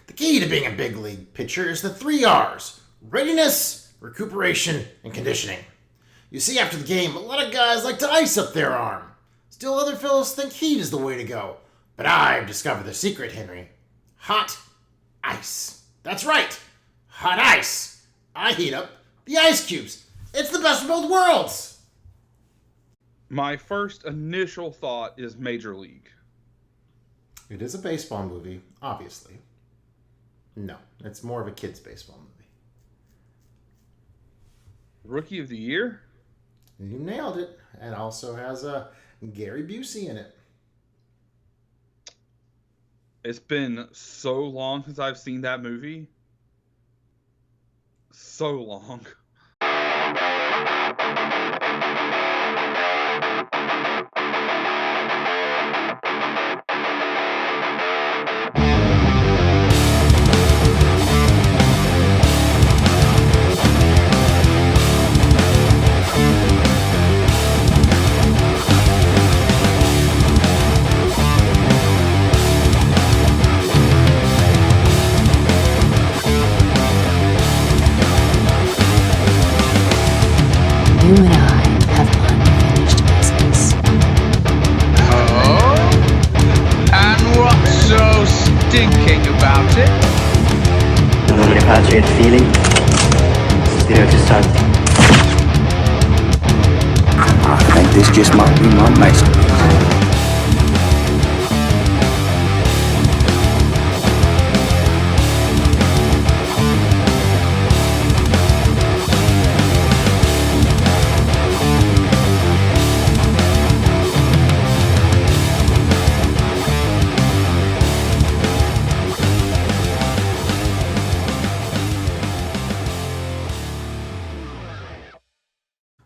The key to being a big league pitcher is the 3 R's: readiness, recuperation, and conditioning. You see, after the game, a lot of guys like to ice up their arm. Still, other fellows think heat is the way to go. But I've discovered the secret, Henry. Hot ice. That's right. Hot ice. I heat up the ice cubes. It's the best of both worlds. My first initial thought is Major League. It is a baseball movie, obviously. No, it's more of a kid's baseball movie. Rookie of the Year? You nailed it. It also has Gary Busey in it. It's been so long since I've seen that movie. So long. You and I have unfinished business. Oh? And what's so stinking about it? Non mi piace il feeling. Spero to start. I think this just might be my masterpiece.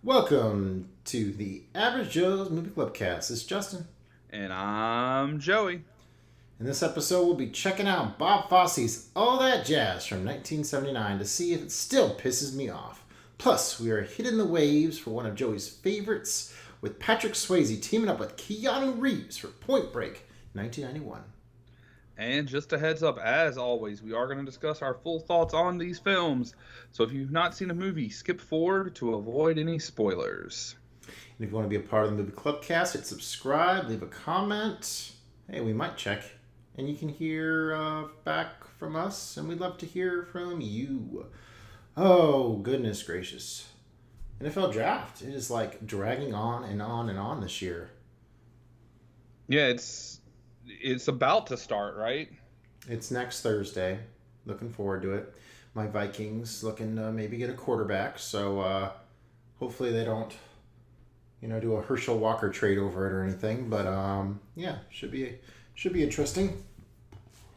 Welcome to the Average Joe's Movie Clubcast. This is Justin. And I'm Joey. In this episode, we'll be checking out Bob Fosse's All That Jazz from 1979 to see if it still pisses me off. Plus, we are hitting the waves for one of Joey's favorites, with Patrick Swayze teaming up with Keanu Reeves for Point Break 1991. And just a heads up, as always, we are going to discuss our full thoughts on these films. So if you've not seen a movie, skip forward to avoid any spoilers. And if you want to be a part of the Movie Clubcast, hit subscribe, leave a comment. Hey, we might check. And you can hear back from us, and we'd love to hear from you. Oh, goodness gracious. NFL Draft. It is like dragging on and on and on this year. Yeah, it's about to start, right? It's next Thursday. Looking forward to it. My Vikings looking to maybe get a quarterback, so hopefully they don't, do a Herschel Walker trade over it or anything. But yeah, should be interesting.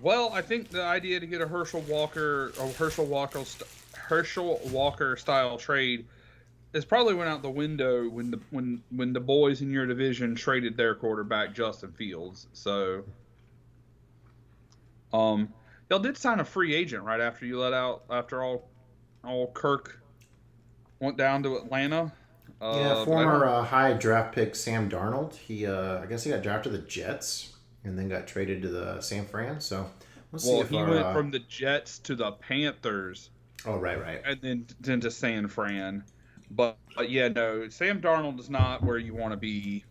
Well, I think the idea to get a Herschel Walker style trade is probably went out the window when the boys in your division traded their quarterback Justin Fields. So, y'all did sign a free agent right after you let out after all Kirk went down to Atlanta. Former high draft pick Sam Darnold. He I guess he got drafted to the Jets and then got traded to the San Fran. So we'll see if he went from the Jets to the Panthers. Oh, right. And then to San Fran. But yeah, no, Sam Darnold is not where you want to be.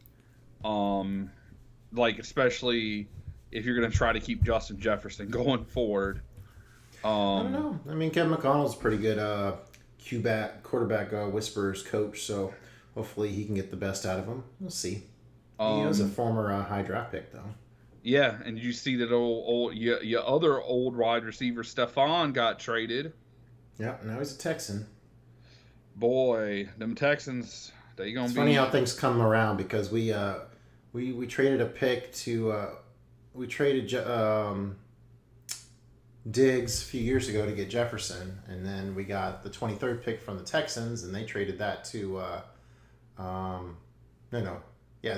Especially if you're going to try to keep Justin Jefferson going forward. I don't know. I mean, Kevin McConnell's pretty good quarterback whisperers coach, so hopefully he can get the best out of him. We'll see. He was a former high draft pick, though. Yeah, and you see that your other old wide receiver Stephon got traded. Yeah, now he's a Texan. Boy, them Texans, they gonna it's be. Funny how things come around because we traded a pick to we traded Diggs a few years ago to get Jefferson, and then we got the 23rd pick from the Texans, and they traded that to they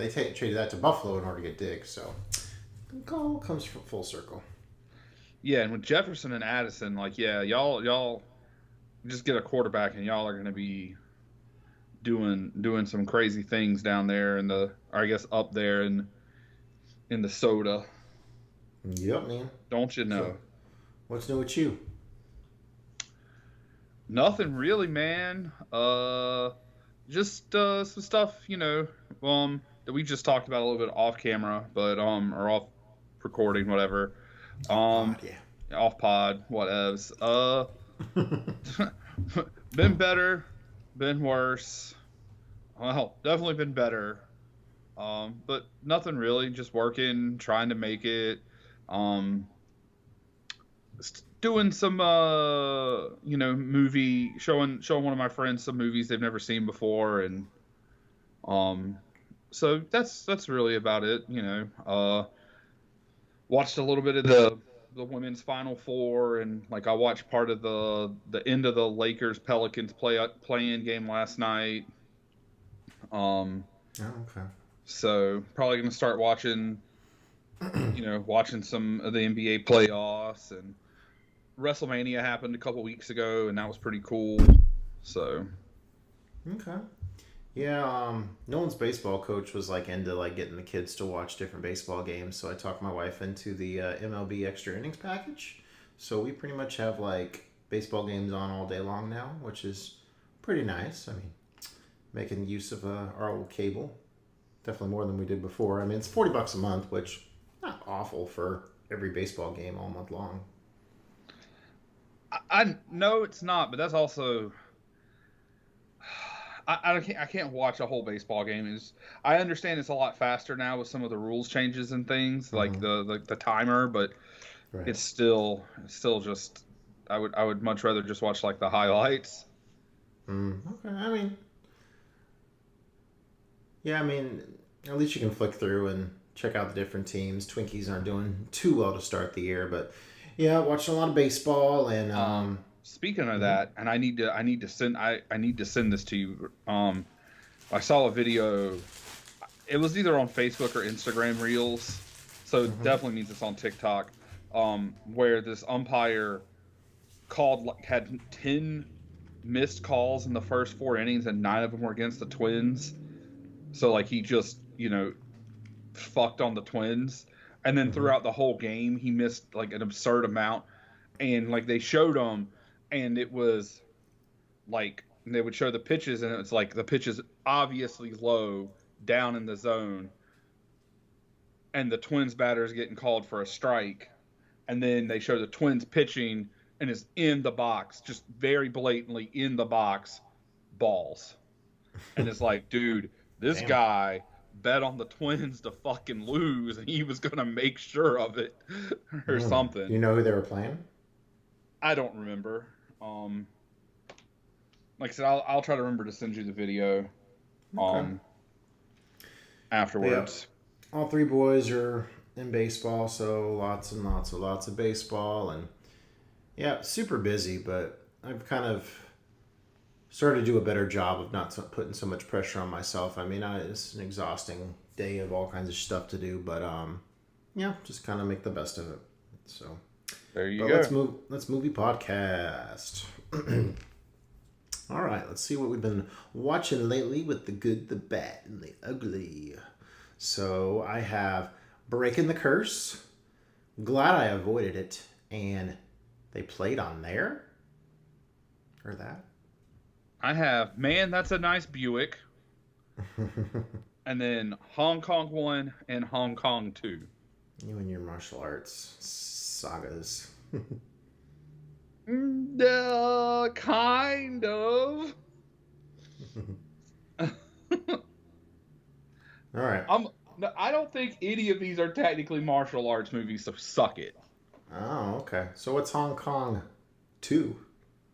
traded that to Buffalo in order to get Diggs. So it all comes from full circle. Yeah, and with Jefferson and Addison, y'all just get a quarterback and y'all are going to be doing some crazy things down there up there in the soda. Yep, man. Don't you know? What's new with you? Nothing really, man. Just some stuff, that we just talked about a little bit off camera, but or off recording, whatever. Pod, yeah. Off pod, whatevs. Been better, been worse. Well, definitely been better. But nothing really, just working, trying to make it. Doing some movie showing one of my friends some movies they've never seen before, and so that's really about it. Watched a little bit of the women's Final Four, and like I watched part of the end of the Lakers Pelicans play-in game last night. Oh, okay. So probably gonna start watching some of the NBA playoffs, and WrestleMania happened a couple weeks ago, and that was pretty cool. So, okay, yeah. Nolan's baseball coach was like into like getting the kids to watch different baseball games, so I talked my wife into the MLB extra innings package. So we pretty much have like baseball games on all day long now, which is pretty nice. I mean, making use of our old cable, definitely more than we did before. I mean, it's $40 a month, which not awful for every baseball game all month long. I know it's not, but that's also I can't watch a whole baseball game. I understand it's a lot faster now with some of the rules changes and things, like the timer, but Right. it's still just I would much rather just watch like the highlights. Okay, I mean, yeah, I mean, at least you can flick through and check out the different teams. Twinkies aren't doing too well to start the year, but yeah, watching a lot of baseball and Speaking of that, and I need to send this to you. I saw a video. It was either on Facebook or Instagram Reels, so it definitely means it's on TikTok. Where this umpire had 10 missed calls in the first 4 innings, and 9 of them were against the Twins. So like he just fucked on the Twins, and then throughout the whole game he missed like an absurd amount, and like they showed him, and it was like they would show the pitches, and it's like the pitch is obviously low down in the zone, and the Twins batter is getting called for a strike, and then they show the Twins pitching, and it's in the box, just very blatantly in the box, balls, and it's like, dude, this guy bet on the Twins to fucking lose, and he was gonna make sure of it or something. You know who they were playing? I don't remember. Like I said, I'll try to remember to send you the video afterwards. Yeah, all 3 boys are in baseball, so lots and lots of baseball, and yeah, super busy, but I've kind of started to do a better job of not putting so much pressure on myself. I mean, it's an exhausting day of all kinds of stuff to do, but yeah, just kind of make the best of it. So there you go. Let's movie podcast. All right, let's see what we've been watching lately with the good, the bad, and the ugly. So I have Breaking the Curse. Glad I avoided it, and they played on there. Or that. I have, man, that's a nice Buick. And then Hong Kong 1 and Hong Kong 2. You and your martial arts sagas. Kind of. All right. I don't think any of these are technically martial arts movies, so suck it. Oh, okay. So what's Hong Kong 2?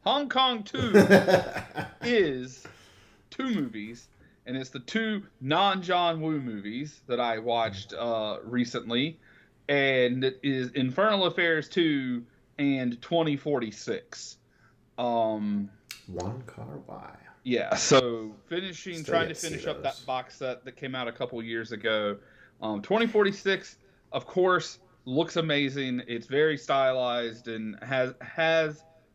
Hong Kong 2 is 2 movies, and it's the 2 non-John Woo movies that I watched recently, and it is Infernal Affairs 2 and 2046. One car why? Yeah, so trying to finish up that box set that came out a couple years ago. 2046, of course, looks amazing. It's very stylized and has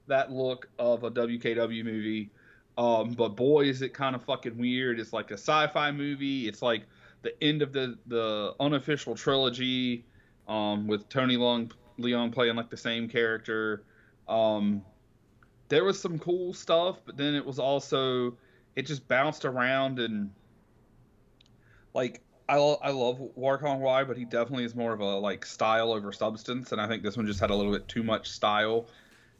that look of a WKW movie. But boy, is it kind of fucking weird. It's like a sci-fi movie. It's like the end of the unofficial trilogy with Tony Leung Leon playing like the same character. There was some cool stuff, but then it was also it just bounced around and like I love Warkong Y, but he definitely is more of a like style over substance, and I think this one just had a little bit too much style,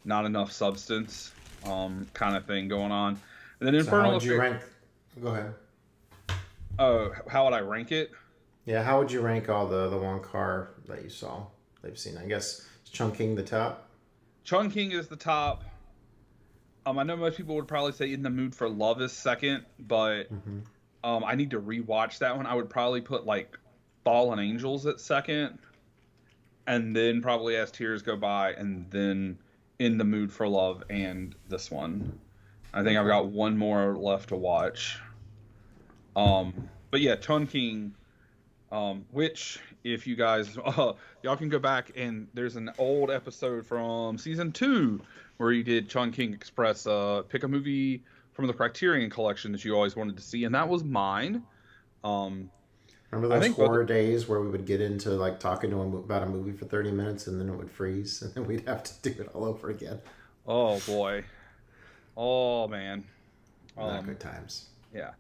not enough substance, kind of thing going on. And then So Infernal how would you Affair. rank? Go ahead. Oh, how would I rank it? Yeah, how would you rank all the one car that you saw? They've seen. I guess Chunking the top. Chungking is the top. I know most people would probably say In the Mood for Love is second, but I need to rewatch that one. I would probably put like Fallen Angels at second, and then probably As Tears Go By, and then In the Mood for Love and this one. I think I've got one more left to watch. But yeah, Chungking, which if you guys y'all can go back and there's an old episode from season 2 where you did Chungking Express, pick a movie from the Criterion Collection that you always wanted to see, and that was mine. Remember those horror days where we would get into like talking to him about a movie for 30 minutes and then it would freeze and then we'd have to do it all over again. Oh boy. Oh man. Not good times. Yeah.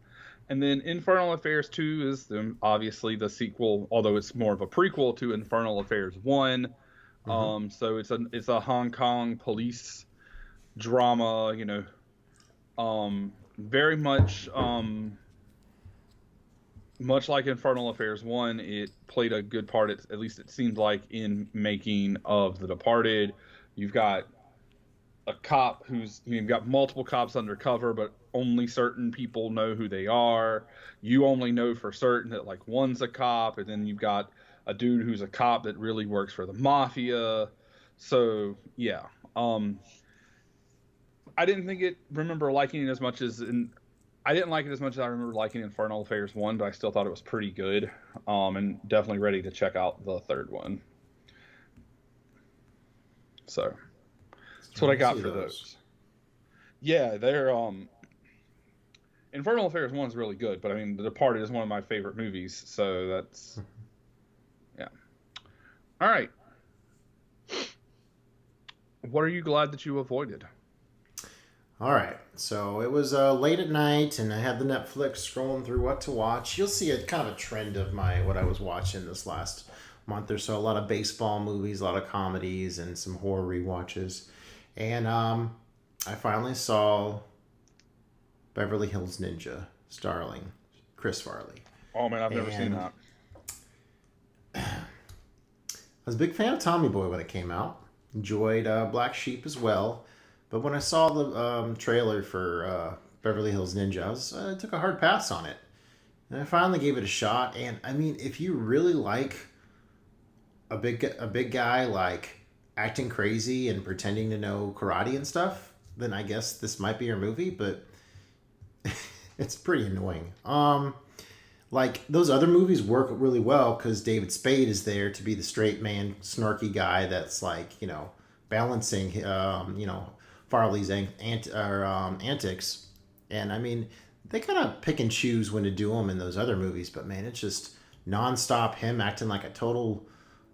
And then Infernal Affairs 2 is obviously the sequel, although it's more of a prequel to Infernal Affairs 1. So it's a Hong Kong police drama, you know, very much much like Infernal Affairs 1, it played a good part, at least it seems like, in making of The Departed. You've got a cop you've got multiple cops undercover, but only certain people know who they are. You only know for certain that like one's a cop, and then you've got a dude who's a cop that really works for the mafia. So yeah, I didn't remember liking it as much as I didn't like it as much as I remember liking Infernal Affairs 1, but I still thought it was pretty good, and definitely ready to check out the third one. So that's what I got for those. Yeah, they're Infernal Affairs 1 is really good, but I mean The Departed is one of my favorite movies, so that's yeah. All right. What are you glad that you avoided? All right, so it was late at night, and I had the Netflix scrolling through what to watch. You'll see a kind of a trend of what I was watching this last month or so. A lot of baseball movies, a lot of comedies, and some horror rewatches. And I finally saw Beverly Hills Ninja, starring Chris Farley. Oh man, I've never seen that. I was a big fan of Tommy Boy when it came out. Enjoyed Black Sheep as well. But when I saw the trailer for Beverly Hills Ninja, I took a hard pass on it. And I finally gave it a shot. And I mean, if you really like a big guy like acting crazy and pretending to know karate and stuff, then I guess this might be your movie. But it's pretty annoying. Like those other movies work really well because David Spade is there to be the straight man, snarky guy that's like, you know, balancing, you know, Farley's antics. And I mean, they kind of pick and choose when to do them in those other movies, but man, it's just nonstop him acting like a total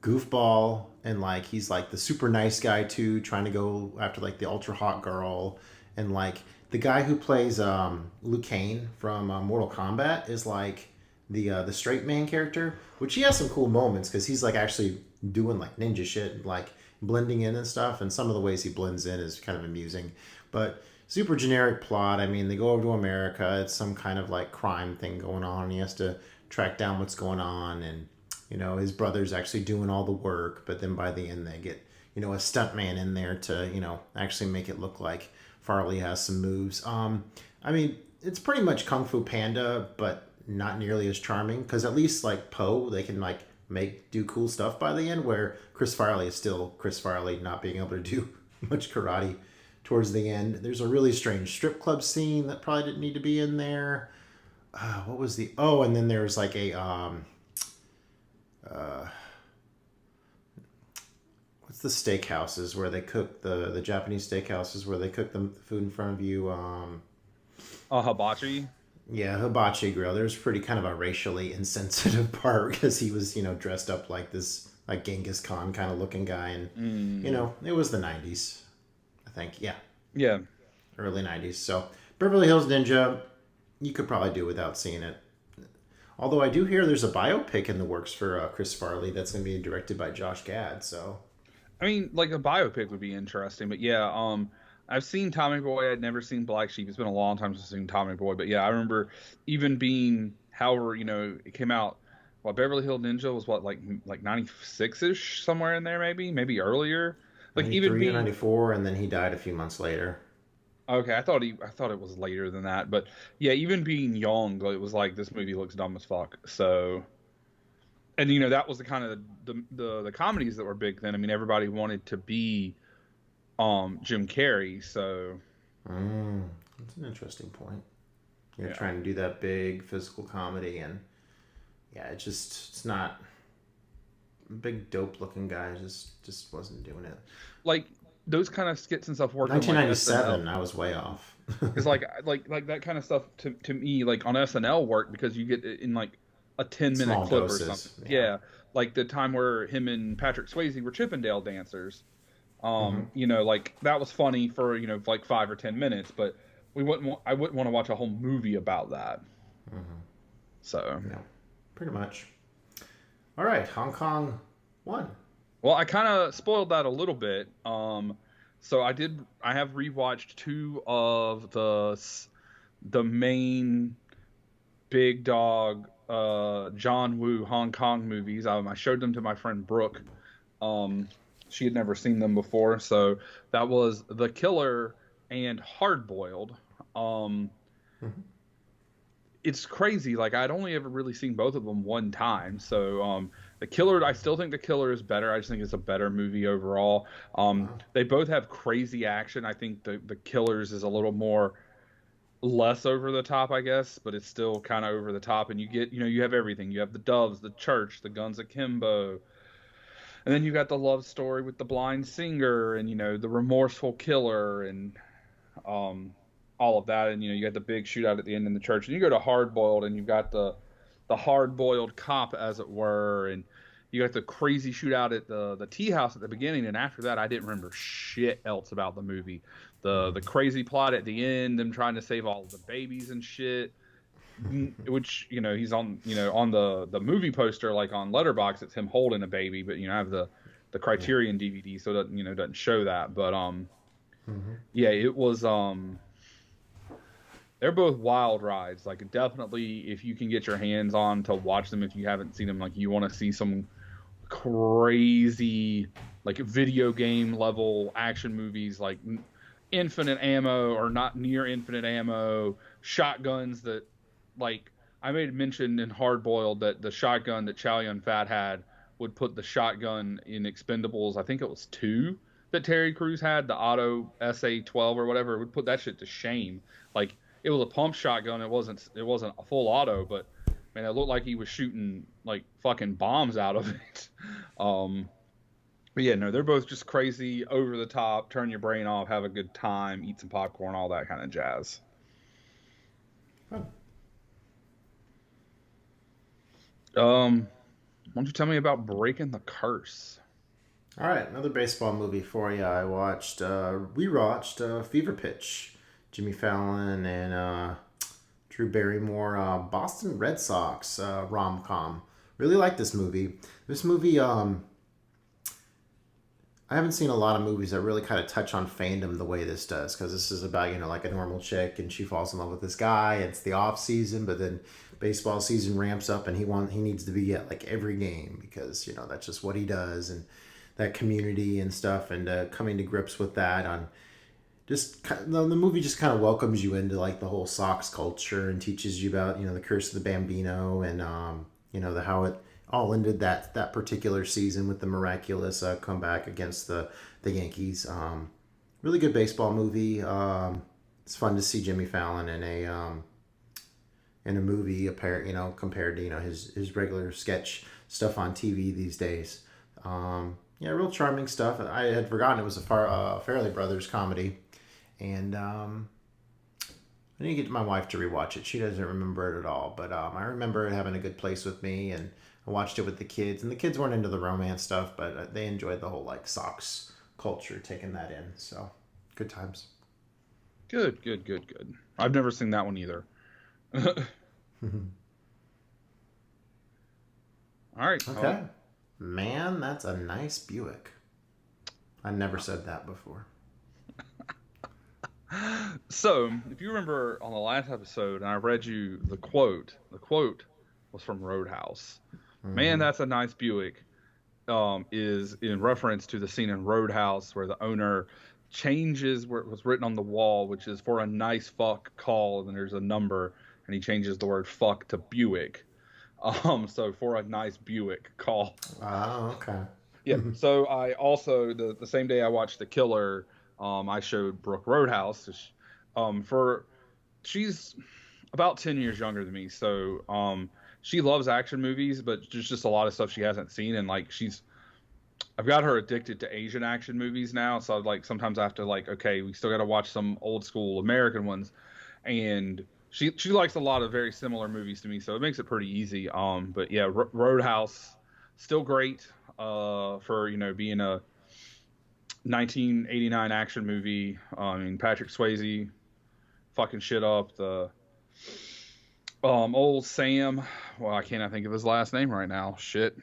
goofball, and like he's like the super nice guy too, trying to go after like the ultra hot girl. And like the guy who plays Liu Kang from Mortal Kombat is like the straight man character, which he has some cool moments because he's like actually doing like ninja shit and like blending in and stuff, and some of the ways he blends in is kind of amusing. But super generic plot. I mean, they go over to America, it's some kind of like crime thing going on, and he has to track down what's going on, and you know, his brother's actually doing all the work, but then by the end they get, you know, a stuntman in there to, you know, actually make it look like Farley has some moves. I mean, it's pretty much Kung Fu Panda, but not nearly as charming, because at least like Poe, they can like do cool stuff by the end, where Chris Farley is still Chris Farley, not being able to do much karate towards the end. There's a really strange strip club scene that probably didn't need to be in there. What was and then there was like a what's the steakhouses where they cook the Japanese steakhouses where they cook the food in front of you? Hibachi. Yeah, hibachi grill. There's pretty kind of a racially insensitive part because he was, you know, dressed up like this like Genghis Khan kind of looking guy, and you know, it was the 90s, I think. Yeah. Early 90s. So Beverly Hills Ninja, you could probably do without seeing it. Although I do hear there's a biopic in the works for Chris Farley that's going to be directed by Josh Gad. So I mean, like a biopic would be interesting, but yeah, I've seen Tommy Boy. I'd never seen Black Sheep. It's been a long time since I've seen Tommy Boy, but yeah, I remember even being, however, you know, it came out. Well, Beverly Hills Ninja was what, like 96-ish, somewhere in there, maybe earlier. Like even being 94, and then he died a few months later. Okay, I thought it was later than that, but yeah, even being young, it was like this movie looks dumb as fuck. So, and you know that was the kind of the comedies that were big then. I mean, everybody wanted to be Jim Carrey, so That's an interesting point. You're trying to do that big physical comedy, and yeah, it's not big dope looking guy. Just wasn't doing it. Like those kind of skits and stuff worked. 1997, like I was way off. It's like that kind of stuff to me, like on SNL worked because you get it in like a 10-minute clip doses, or something. yeah. Like the time where him and Patrick Swayze were Chippendale dancers. You know, like that was funny for, you know, like 5 or 10 minutes, but I wouldn't want to watch a whole movie about that. So yeah, pretty much. All right, Hong Kong 1. Well, I kind of spoiled that a little bit. So I have rewatched 2 of the main big dog John Woo Hong Kong movies. I showed them to my friend Brooke. She had never seen them before, so that was The Killer and Hard Boiled. It's crazy. Like I'd only ever really seen both of them one time, so The Killer, I still think The Killer is better. I just think it's a better movie overall. They both have crazy action. I think the Killer's is a little more less over the top, I guess, but it's still kind of over the top. And you get, you know, you have everything. You have the doves, the church, the guns akimbo, and then you got the love story with the blind singer, and you know the remorseful killer, and all of that. And you know you got the big shootout at the end in the church. And you go to Hard Boiled, and you've got the hard-boiled cop, as it were, and you got the crazy shootout at the tea house at the beginning, and after that, I didn't remember shit else about the movie. The crazy plot at the end, them trying to save all of the babies and shit, which, you know, he's on, you know, on the movie poster, like on Letterboxd, it's him holding a baby, but, you know, I have the Criterion DVD, so it doesn't, you know, doesn't show that, but, yeah, it was, they're both wild rides. Like, definitely, if you can get your hands on to watch them, if you haven't seen them, like, you want to see some crazy, like, video game level action movies, like infinite ammo or not near infinite ammo, shotguns that, like, I made mention in Hard Boiled that the shotgun that Chow Yun-Fat had would put the shotgun in Expendables, I think it was 2 that Terry Crews had, the Auto SA-12 or whatever, it would put that shit to shame. Like, it was a pump shotgun. It wasn't a full auto, but man, it looked like he was shooting like fucking bombs out of it. But yeah, no, they're both just crazy, over the top, turn your brain off, have a good time, eat some popcorn, all that kind of jazz. Fun. Why don't you tell me about Breaking the Curse? All right, another baseball movie for you. I rewatched Fever Pitch. Jimmy Fallon and Drew Barrymore, Boston Red Sox rom-com. Really like this movie. This movie, I haven't seen a lot of movies that really kind of touch on fandom the way this does, because this is about, you know, like a normal chick and she falls in love with this guy. It's the off season, but then baseball season ramps up and he needs to be at like every game because, you know, that's just what he does, and that community and stuff, and coming to grips with that on. Just the movie just kind of welcomes you into like the whole Sox culture and teaches you about, you know, the curse of the Bambino and you know how it all ended that particular season with the miraculous comeback against the Yankees. Really good baseball movie. It's fun to see Jimmy Fallon in a movie, compared to, you know, his regular sketch stuff on TV these days. Yeah, real charming stuff. I had forgotten it was a Farrelly Brothers comedy. And I didn't get my wife to rewatch it. She doesn't remember it at all. But I remember it having a good place with me. And I watched it with the kids, and the kids weren't into the romance stuff, but they enjoyed the whole like socks culture, taking that in. So good times. Good. I've never seen that one either. All right. Okay. well, Man, that's a nice Buick. I never said that before. So, if you remember on the last episode, and I read you the quote was from Roadhouse. Man, that's a nice Buick. Is in reference to the scene in Roadhouse where the owner changes what was written on the wall, which is for a nice fuck call, and then there's a number, and he changes the word fuck to Buick. So for a nice Buick call. Oh, okay. Yeah. So I also the same day I watched The Killer, I showed Brooke Roadhouse. She's about 10 years younger than me, so she loves action movies, but there's just a lot of stuff she hasn't seen, and like I've got her addicted to Asian action movies now, so like sometimes I have to like, okay, we still got to watch some old school American ones, and she likes a lot of very similar movies to me, so it makes it pretty easy. But yeah, Roadhouse still great for being a 1989 action movie. I mean, Patrick Swayze fucking shit up. The old Sam, well, I cannot think of his last name right now. Shit.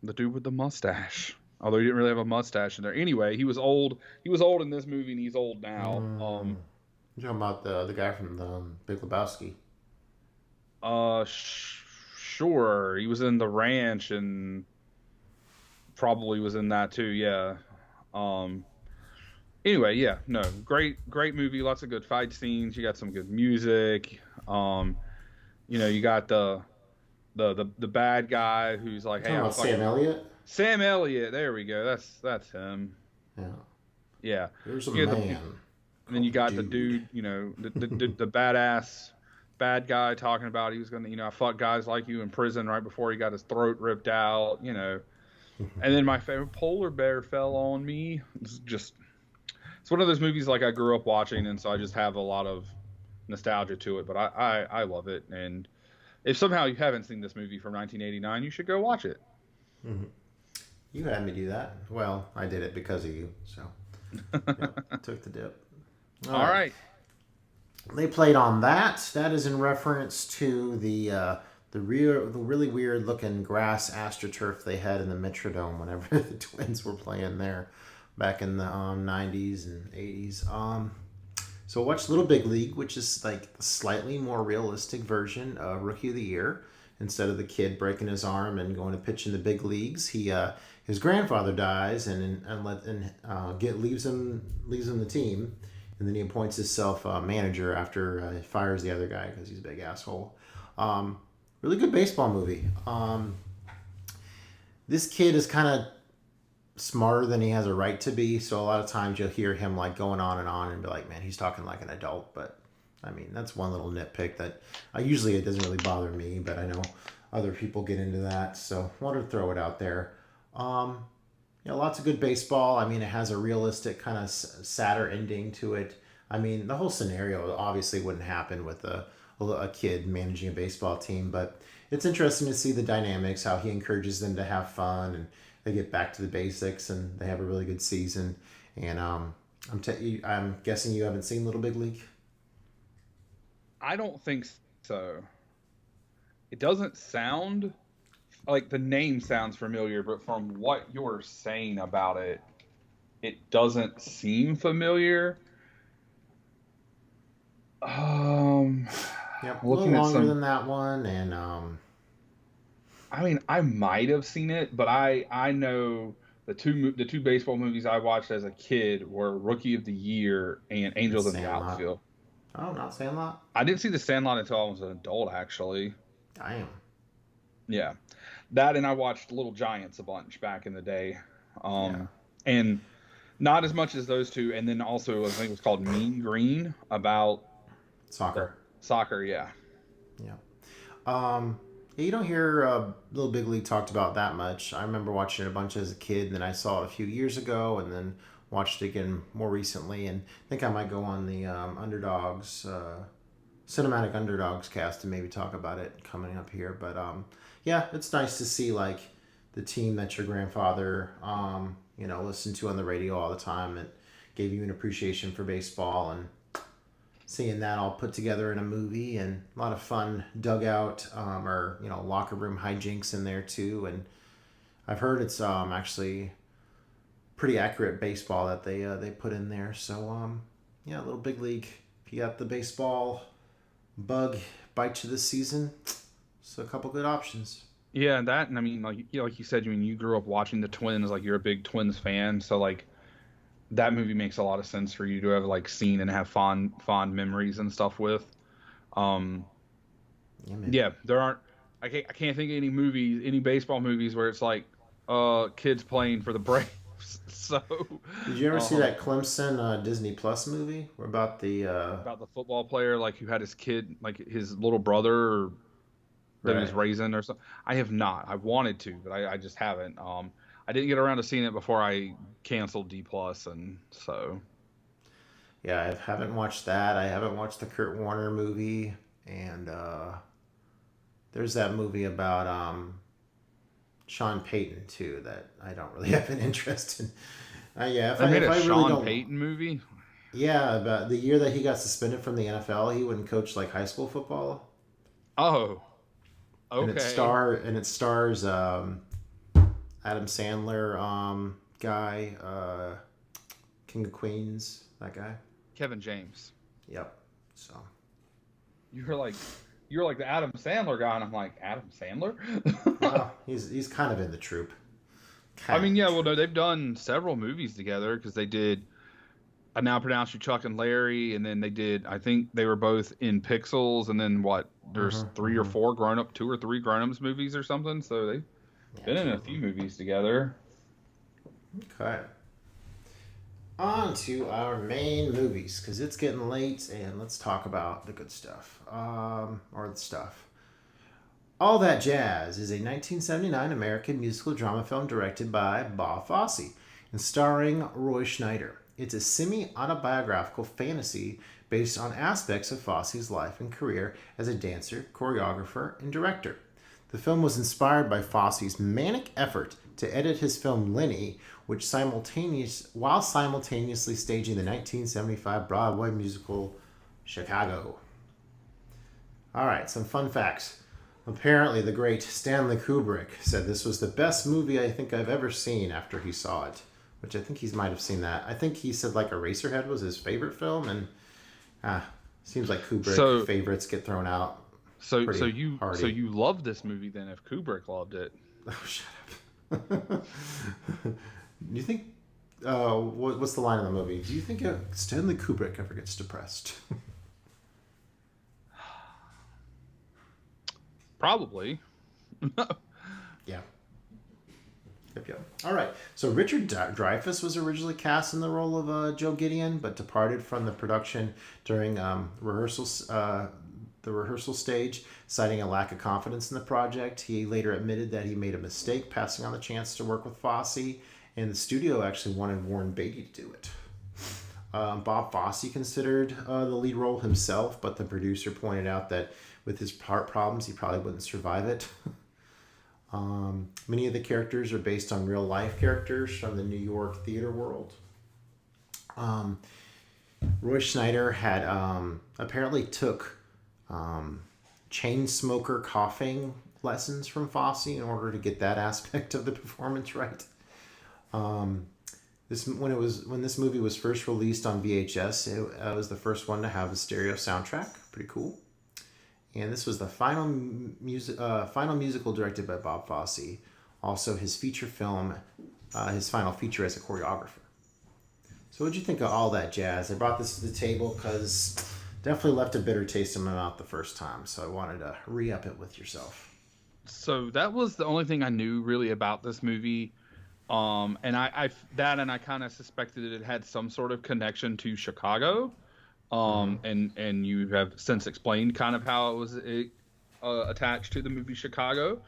The dude with the mustache. Although he didn't really have a mustache in there. Anyway, he was old. He was old in this movie, and he's old now. You're talking about the guy from the Big Lebowski. Sure. He was in The Ranch and probably was in that too. Yeah. Anyway, yeah. No, great movie. Lots of good fight scenes. You got some good music. You got the bad guy who's like, hey, I'm Sam Elliott. Sam Elliott. There we go. That's him. Yeah. Yeah. There's a man. And then you got the dude, the badass bad guy talking about he was going to, I fuck guys like you in prison right before he got his throat ripped out, And then my favorite, Polar Bear Fell on Me. It's one of those movies like I grew up watching, and so I just have a lot of nostalgia to it. But I love it, and if somehow you haven't seen this movie from 1989, you should go watch it. Mm-hmm. You had me do that. Well, I did it because of you, so I took the dip. All right. They played on that. That is in reference to the really weird looking grass astroturf they had in the Metrodome whenever the Twins were playing there back in the 90s and 80s. So watch Little Big League, which is like a slightly more realistic version of Rookie of the Year. Instead of the kid breaking his arm and going to pitch in the big leagues, his grandfather dies and leaves him the team. And then he appoints himself manager after he fires the other guy because he's a big asshole. Really good baseball movie. This kid is kind of smarter than he has a right to be, so a lot of times you'll hear him like going on and be like, man, he's talking like an adult. But I mean, that's one little nitpick that usually it doesn't really bother me, but I know other people get into that, so wanted to throw it out there. Lots of good baseball. I mean, it has a realistic kind of sadder ending to it. I mean, the whole scenario obviously wouldn't happen with a kid managing a baseball team, but it's interesting to see the dynamics, how he encourages them to have fun, and they get back to the basics, and they have a really good season. And I'm guessing you haven't seen Little Big League? I don't think so. It doesn't sound like the name sounds familiar, but from what you're saying about it, it doesn't seem familiar. Yep, a little longer than that one, and I mean, I might have seen it, but I know the two baseball movies I watched as a kid were Rookie of the Year and Angels in the Outfield. Oh, not Sandlot? I didn't see The Sandlot until I was an adult, actually. Damn. Yeah. That, and I watched Little Giants a bunch back in the day. And not as much as those two. And then also, I think it was called Mean Green, about soccer. Soccer, yeah. Yeah. You don't hear Little Big League talked about that much. I remember watching it a bunch as a kid, and then I saw it a few years ago, and then watched it again more recently. And I think I might go on the Cinematic Underdogs cast and maybe talk about it coming up here. But yeah, it's nice to see like the team that your grandfather, listened to on the radio all the time and gave you an appreciation for baseball, and seeing that all put together in a movie, and a lot of fun dugout or locker room hijinks in there too. And I've heard it's actually pretty accurate baseball that they put in there. So a little big league. If you got the baseball bug bite you this season, so a couple good options. Yeah, that, and I mean, like like you said, you grew up watching the Twins, like you're a big Twins fan, so like that movie makes a lot of sense for you to have like seen and have fond memories and stuff with. Yeah, there aren't. I can't think of any baseball movies where it's like kids playing for the Braves. So. Did you ever see that Clemson Disney Plus movie about the football player like who had his kid, like his little brother that he was raising or something? I have not. I wanted to, but I just haven't. I didn't get around to seeing it before I canceled D Plus, and so. Yeah, I haven't watched that. I haven't watched the Kurt Warner movie, and there's that movie about Sean Payton too that I don't really have an interest in. If I made a Sean Payton movie. Yeah, about the year that he got suspended from the NFL, he wouldn't coach like high school football. Oh, okay. And it stars Adam Sandler, guy, King of Queens, that guy. Kevin James. Yep. So. You're like the Adam Sandler guy, and I'm like, Adam Sandler? Well, he's kind of in the troupe. I mean, yeah, well, no, they've done several movies together because they did I Now Pronounce You Chuck and Larry, and then they did, I think they were both in Pixels, and then there's 2 or 3 grown-ups movies or something, so they've been in a few movies together. Okay. On to our main movies, because it's getting late, and let's talk about the good stuff. Or the stuff. All That Jazz is a 1979 American musical drama film directed by Bob Fosse and starring Roy Schneider. It's a semi-autobiographical fantasy based on aspects of Fosse's life and career as a dancer, choreographer, and director. The film was inspired by Fosse's manic effort to edit his film Lenny, while simultaneously staging the 1975 Broadway musical Chicago. All right, some fun facts. Apparently, the great Stanley Kubrick said this was the best movie I think I've ever seen after he saw it, which I think he might have seen that. I think he said like Eraserhead was his favorite film, and seems like Kubrick favorites get thrown out. So you loved this movie then if Kubrick loved it. Oh, shut up. You think what's the line in the movie? Do you think Stanley Kubrick ever gets depressed? Probably. Yeah. Yep. All right. So Richard Dreyfuss was originally cast in the role of Joe Gideon, but departed from the production during the rehearsal stage, citing a lack of confidence in the project. He later admitted that he made a mistake passing on the chance to work with Fosse, and the studio actually wanted Warren Beatty to do it. Bob Fosse considered the lead role himself, but the producer pointed out that with his heart problems, he probably wouldn't survive it. Many of the characters are based on real life characters from the New York theater world. Roy Schneider had apparently took chain smoker coughing lessons from Fosse in order to get that aspect of the performance right. When this movie was first released on VHS, it was the first one to have a stereo soundtrack. Pretty cool. And this was the final musical directed by Bob Fosse. Also, his feature film, his final feature as a choreographer. So, what'd you think of All That Jazz? I brought this to the table because definitely left a bitter taste in my mouth the first time. So, I wanted to re-up it with yourself. So that was the only thing I knew really about this movie. And I kind of suspected that it had some sort of connection to Chicago. And you have since explained kind of how it was attached to the movie Chicago.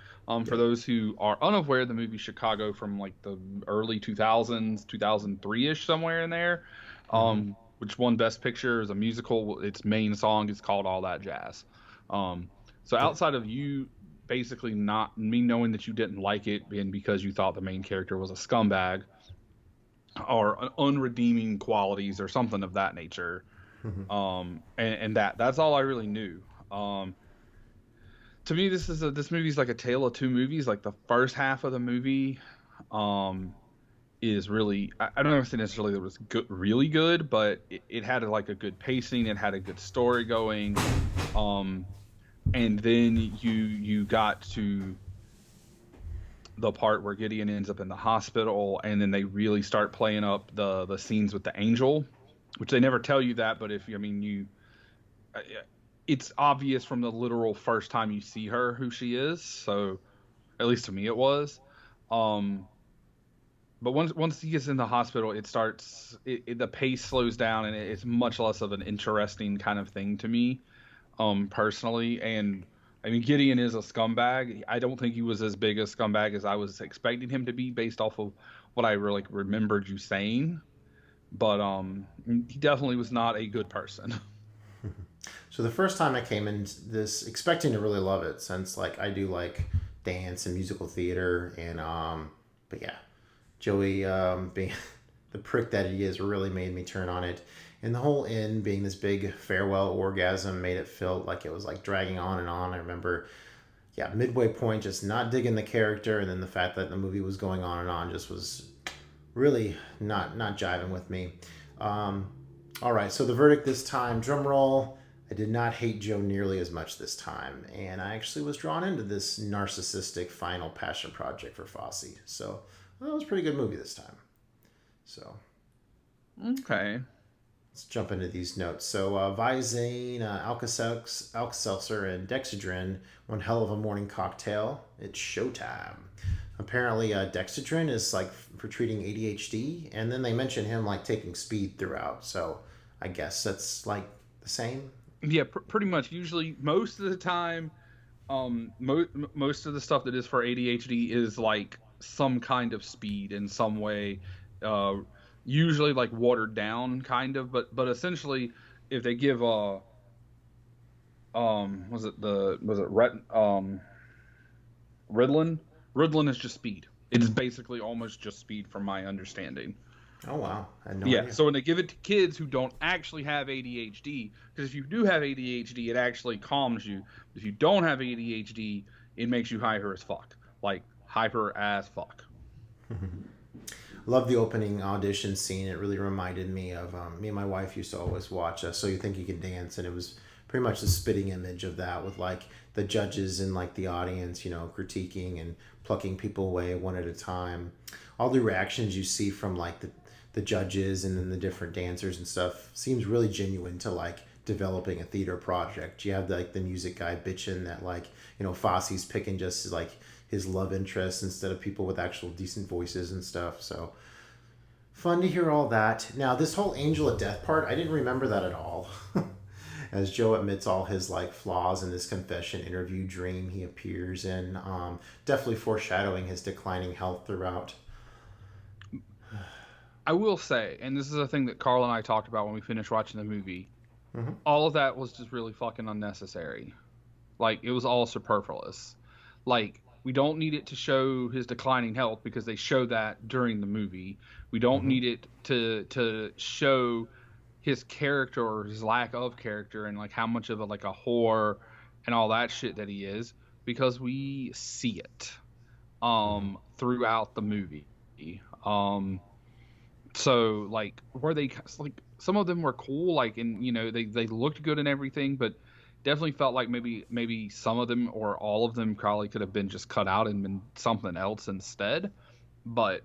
For those who are unaware, the movie Chicago from like the early 2000s, 2003-ish, somewhere in there, which won Best Picture as a musical. Its main song is called All That Jazz. So outside of you basically not me knowing that you didn't like it and because you thought the main character was a scumbag or unredeeming qualities or something of that nature. And that's all I really knew. To me, this movie's like a tale of two movies. Like the first half of the movie, is really, I don't know if necessarily it was good, really good, but it had like a good pacing. It had a good story going. And then you got to the part where Gideon ends up in the hospital, and then they really start playing up the scenes with the angel, which they never tell you that, but it's obvious from the literal first time you see her who she is. So, at least to me, it was. But once he gets in the hospital, it starts. The pace slows down, and it's much less of an interesting kind of thing to me, personally. And I mean, Gideon is a scumbag. I don't think he was as big a scumbag as I was expecting him to be, based off of what I really remembered you saying. But he definitely was not a good person. So the first time I came in this expecting to really love it, since like I do like dance and musical theater, and but yeah, Joey being the prick that he is really made me turn on it. And the whole end being this big farewell orgasm made it feel like it was like dragging on and on. I remember, yeah, midway point just not digging the character, and then the fact that the movie was going on and on just was really not jiving with me. All right, so the verdict this time, drum roll. I did not hate Joe nearly as much this time, and I actually was drawn into this narcissistic final passion project for Fosse. So well, it was a pretty good movie this time. So Okay. let's jump into these notes. So Visine, Alka-Seltzer, and Dexedrine, one hell of a morning cocktail. It's showtime. Apparently, Dexedrine is like for treating ADHD, and then they mention him like taking speed throughout. So I guess that's like the same. Yeah, pretty much. Usually, most of the time, most of the stuff that is for ADHD is like some kind of speed in some way. Usually like watered down, kind of, but essentially, if they give was it Ritalin? Ritalin is just speed. It's basically almost just speed, from my understanding. Oh wow, I had no Yeah, idea. so when they give it to kids who don't actually have ADHD, because if you do have ADHD, it actually calms you. If you don't have ADHD, it makes you hyper as fuck, like hyper as fuck. Love the opening audition scene. It really reminded me of me and my wife used to always watch So You Think You Can Dance, and it was pretty much the spitting image of that, with like the judges and like the audience, you know, critiquing and plucking people away one at a time. All the reactions you see from like the judges and then the different dancers and stuff seems really genuine to like developing a theater project. You have like the music guy bitching that like, you know, Fosse's picking just like his love interest instead of people with actual decent voices and stuff. So fun to hear all that. Now this whole Angel of Death part, I didn't remember that at all. As Joe admits all his like flaws in this confession interview dream he appears in, definitely foreshadowing his declining health throughout. I will say, and this is a thing that Carl and I talked about when we finished watching the movie, all of that was just really fucking unnecessary. Like, it was all superfluous. Like, we don't need it to show his declining health because they show that during the movie. We don't need it to show his character or his lack of character and like how much of a like a whore and all that shit that he is, because we see it throughout the movie. So like, were they like, some of them were cool, like, and you know, they looked good and everything, but definitely felt like maybe some of them or all of them probably could have been just cut out and been something else instead. But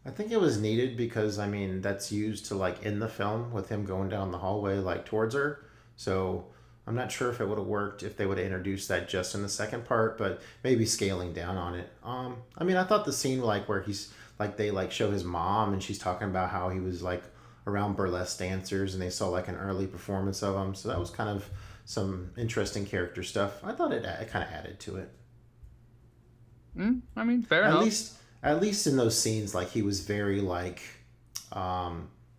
I think it was needed because, I mean, that's used to like end the film with him going down the hallway like towards her. So I'm not sure if it would have worked if they would have introduced that just in the second part, but maybe scaling down on it. I mean, I thought the scene like where he's like, they like show his mom and she's talking about how he was like around burlesque dancers and they saw like an early performance of him. So that was kind of some interesting character stuff. I thought it kind of added to it. I mean, fair enough. At least in those scenes, like he was very like,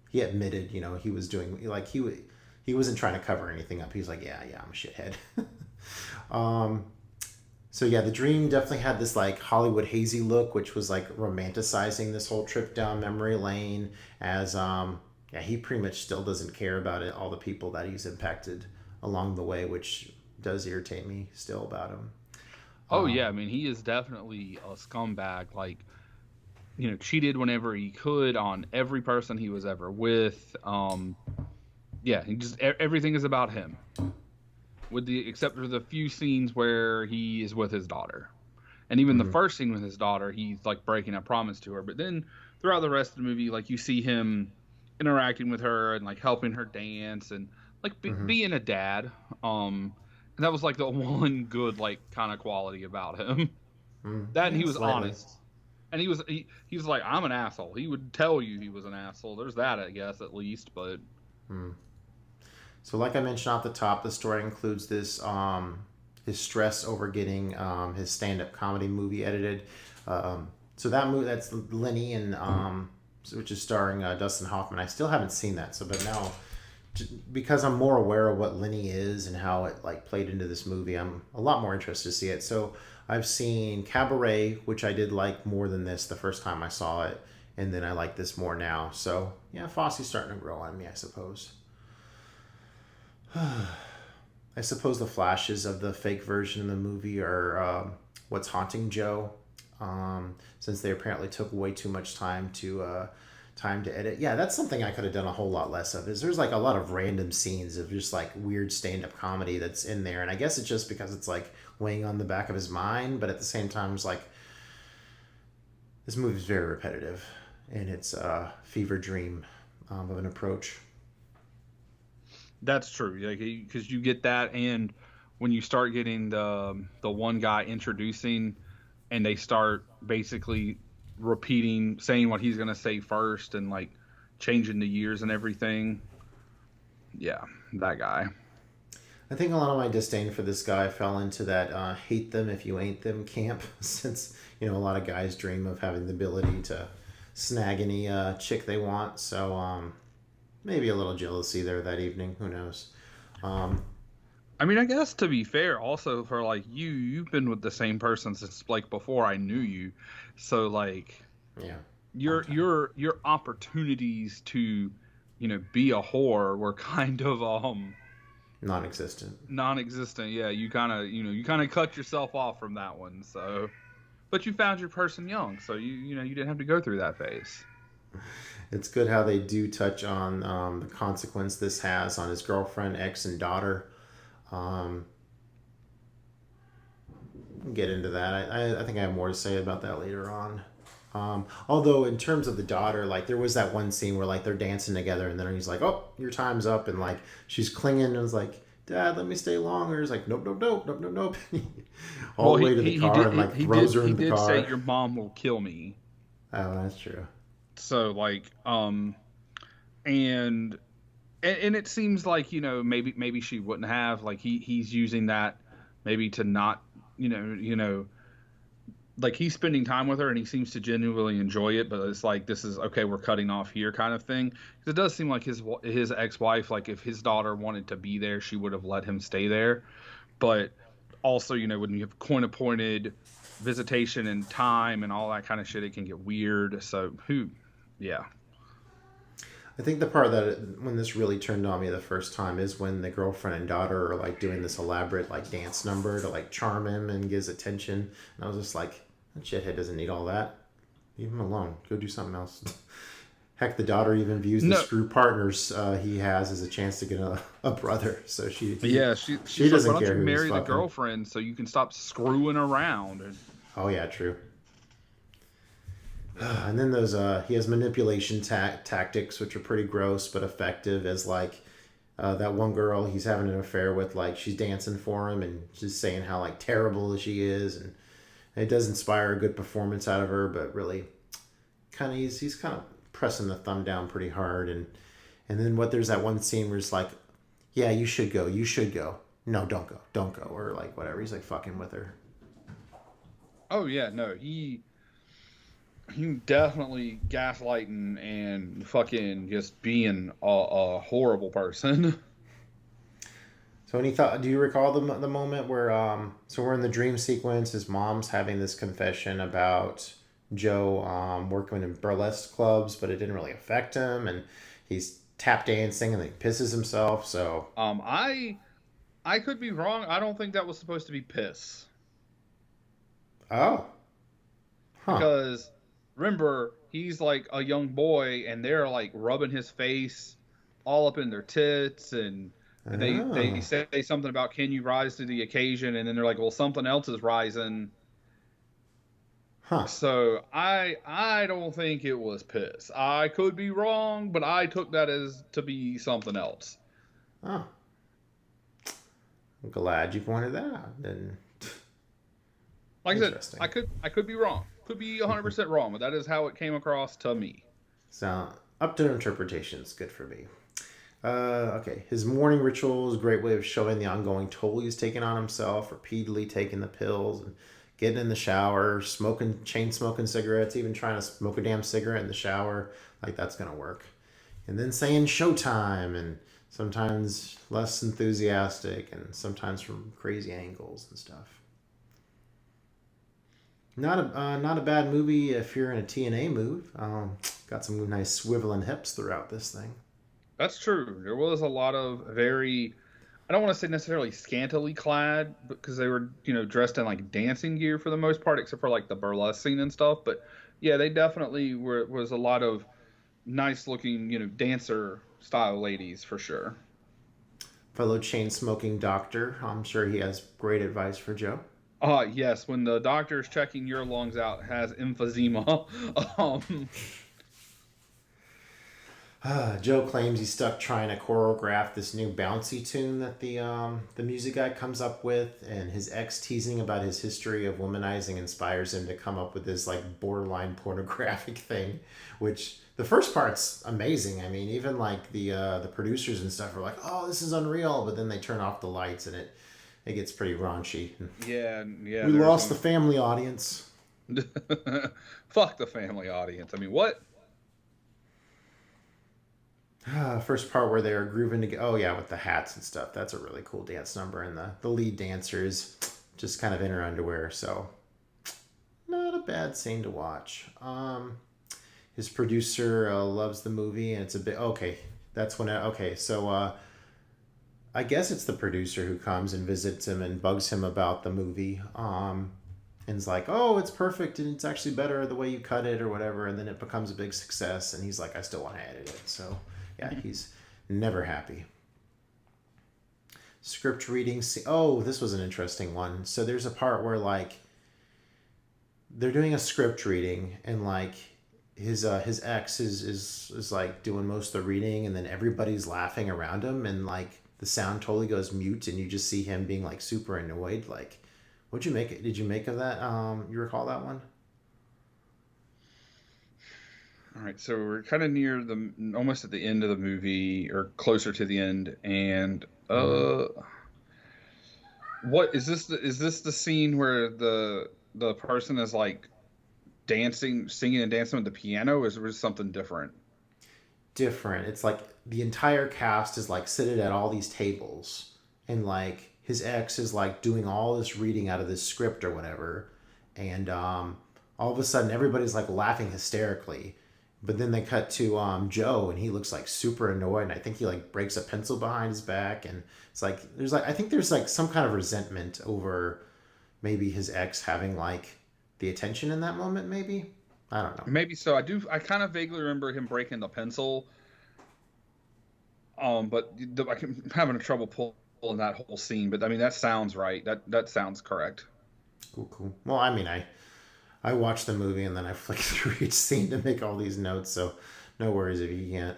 he admitted, you know, he was doing like he wasn't trying to cover anything up. He was like, yeah, I'm a shithead. So yeah, the dream definitely had this like Hollywood hazy look, which was like romanticizing this whole trip down memory lane. As yeah, he pretty much still doesn't care about it, all the people that he's impacted along the way, which does irritate me still about him. Oh yeah, I mean he is definitely a scumbag. Like, cheated whenever he could on every person he was ever with. Yeah, he just everything is about him, except for the few scenes where he is with his daughter, and even the first scene with his daughter, he's like breaking a promise to her. But then throughout the rest of the movie, like you see him interacting with her and like helping her dance and like being a dad. And that was like the one good like kind of quality about him. That and he was slightly honest. And he was like, I'm an asshole. He would tell you he was an asshole. There's that, I guess, at least. But So like I mentioned off the top, the story includes this his stress over getting his stand-up comedy movie edited. So that movie, that's Lenny, and which is starring Dustin Hoffman. I still haven't seen that, but now because I'm more aware of what Lenny is and how it like played into this movie, I'm a lot more interested to see it. So I've seen Cabaret, which I did like more than this the first time I saw it, and then I like this more now. So yeah, Fosse's starting to grow on me, I suppose. I suppose the flashes of the fake version of the movie are what's haunting Joe, since they apparently took way too much time to edit. Yeah, that's something I could have done a whole lot less of. Is there's like a lot of random scenes of just like weird stand-up comedy that's in there, and I guess it's just because it's like weighing on the back of his mind. But at the same time, it's like this movie is very repetitive in its fever dream of an approach. that's true. Like, because you get that, and when you start getting the one guy introducing, and they start basically repeating, saying what he's gonna say first, and like changing the years and everything. Yeah, that guy. I think a lot of my disdain for this guy fell into that hate them if you ain't them camp, since a lot of guys dream of having the ability to snag any chick they want. So maybe a little jealousy there that evening. Who knows? I mean, I guess to be fair, also for like you've been with the same person since like before I knew you, so like Yeah. your opportunities to be a whore were kind of Non-existent. Yeah, you kind of cut yourself off from that one. So, but you found your person young, so you didn't have to go through that phase. It's good how they do touch on the consequence this has on his girlfriend, ex, and daughter. Get into that. I think I have more to say about that later on. Although in terms of the daughter, like there was that one scene where like they're dancing together, and then he's like, "Oh, your time's up," and like she's clinging, and was like, "Dad, let me stay longer." He's like, "Nope, nope, nope, nope, nope, nope." All the way to the car and like throws her in the car. He did say, "Your mom will kill me." Oh, that's true. So like, and it seems like maybe she wouldn't have, like he's using that maybe to not like he's spending time with her and he seems to genuinely enjoy it, but it's like, this is okay, we're cutting off here kind of thing. Because it does seem like his ex-wife, like if his daughter wanted to be there, she would have let him stay there. But also, when you have coin-appointed visitation and time and all that kind of shit, it can get weird. So yeah. I think the part when this really turned on me the first time is when the girlfriend and daughter are like doing this elaborate like dance number to like charm him and get his attention. And I was just like, that shithead doesn't need all that. Leave him alone. Go do something else. Heck, the daughter even views the screw partners he has as a chance to get a brother. So she doesn't like, care. Why don't you marry the girlfriend so you can stop screwing around? Oh yeah, true. And then he has manipulation tactics, which are pretty gross but effective, as like that one girl he's having an affair with, like she's dancing for him and she's saying how like terrible she is, and it does inspire a good performance out of her, but really kind of he's kind of pressing the thumb down pretty hard, and then there's that one scene where it's like, yeah, you should go, no, don't go, or like whatever, he's like fucking with her. Oh yeah, no, he definitely gaslighting and fucking just being a horrible person. So any thought? Do you recall the moment where so we're in the dream sequence? His mom's having this confession about Joe working in burlesque clubs, but it didn't really affect him, and he's tap dancing and then he pisses himself. So I could be wrong. I don't think that was supposed to be piss. oh, huh, Because remember, he's like a young boy and they're like rubbing his face all up in their tits, and they oh, say something about, can you rise to the occasion? And then they're like, well, something else is rising. huh, So I don't think it was piss. I could be wrong, but I took that as to be something else. oh. I'm glad you pointed that out. And Like I said, interesting. I could be wrong. Could be 100% wrong, but that is how it came across to me. So up to interpretations, good for me. Okay, his morning ritual is a great way of showing the ongoing toll he's taking on himself, repeatedly taking the pills and getting in the shower, chain smoking cigarettes, even trying to smoke a damn cigarette in the shower. Like, that's gonna work. And then saying showtime, and sometimes less enthusiastic and sometimes from crazy angles and stuff. Not a bad movie if you're in a TNA move. Got some nice swiveling hips throughout this thing. That's true. There was a lot of very, I don't want to say necessarily scantily clad, because they were, dressed in like dancing gear for the most part, except for like the burlesque scene and stuff. But yeah, they definitely was a lot of nice looking, dancer style ladies for sure. Fellow chain smoking doctor. I'm sure he has great advice for Joe. Yes, when the doctor's checking your lungs out, has emphysema. um, Joe claims he's stuck trying to choreograph this new bouncy tune that the music guy comes up with, and his ex teasing about his history of womanizing inspires him to come up with this like borderline pornographic thing, which the first part's amazing. I mean, even like the producers and stuff are like, "Oh, this is unreal," but then they turn off the lights and it gets pretty raunchy. yeah. We lost the family audience. Fuck the family audience. I mean, what? First part where they're grooving together. Oh yeah, with the hats and stuff. That's a really cool dance number, and the lead dancer is just kind of in her underwear, so not a bad scene to watch. His producer loves the movie, and it's a bit okay. That's when so I guess it's the producer who comes and visits him and bugs him about the movie. And is like, "Oh, it's perfect, and it's actually better the way you cut it or whatever," and then it becomes a big success, and he's like, "I still want to edit it." So yeah, he's never happy. Script reading. Oh, this was an interesting one. So there's a part where like they're doing a script reading, and like his ex is like doing most of the reading, and then everybody's laughing around him, and like the sound totally goes mute, and you just see him being like super annoyed. Like, what'd you make? Did you make of that? You recall that one? All right, so we're kind of near almost at the end of the movie, or closer to the end, and what is this? Is this the scene where the person is like dancing, singing and dancing with the piano, or is it something different? Different. It's like the entire cast is like seated at all these tables, and like his ex is like doing all this reading out of this script or whatever, and all of a sudden everybody's like laughing hysterically. But then they cut to Joe, and he looks like super annoyed, and I think he like breaks a pencil behind his back, and it's like I think there's like some kind of resentment over maybe his ex having like the attention in that moment. Maybe, I don't know. Maybe so. I kind of vaguely remember him breaking the pencil. But I'm having trouble pulling that whole scene. But I mean, that sounds right. That sounds correct. Cool. Well, I mean, I watched the movie and then I flicked through each scene to make all these notes, so no worries if you can't.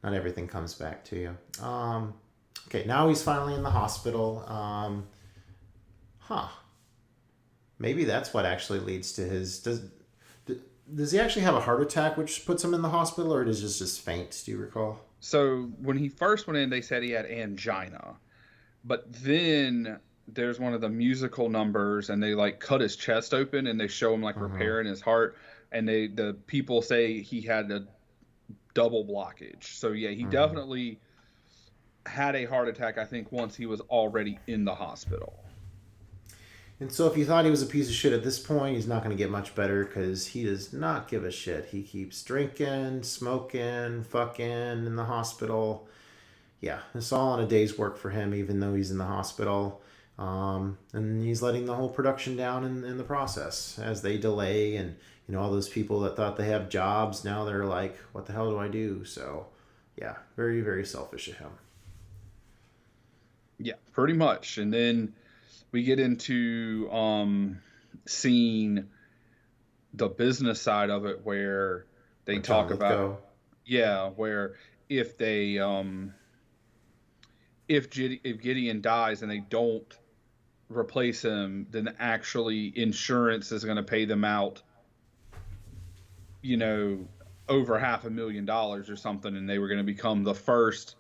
Not everything comes back to you. Okay, now he's finally in the hospital. Maybe that's what actually leads to his... Does he actually have a heart attack which puts him in the hospital, or does it just faint? Do you recall? So when he first went in, they said he had angina. But then there's one of the musical numbers, and they like cut his chest open, and they show him like repairing his heart, and the people say he had a double blockage. So yeah, he definitely had a heart attack, I think, once he was already in the hospital. And so if you thought he was a piece of shit at this point, he's not going to get much better because he does not give a shit. He keeps drinking, smoking, fucking in the hospital. Yeah, it's all on a day's work for him, even though he's in the hospital. And he's letting the whole production down in the process as they delay. And, you know, all those people that thought they have jobs, now they're like, what the hell do I do? So, yeah, very, very selfish of him. Yeah, pretty much. And then we get into seeing the business side of it, where they Like talk John about, Lithgow. where if they if Gideon dies and they don't replace him, then actually insurance is going to pay them out, you know, over $500,000 or something, and they were going to become the first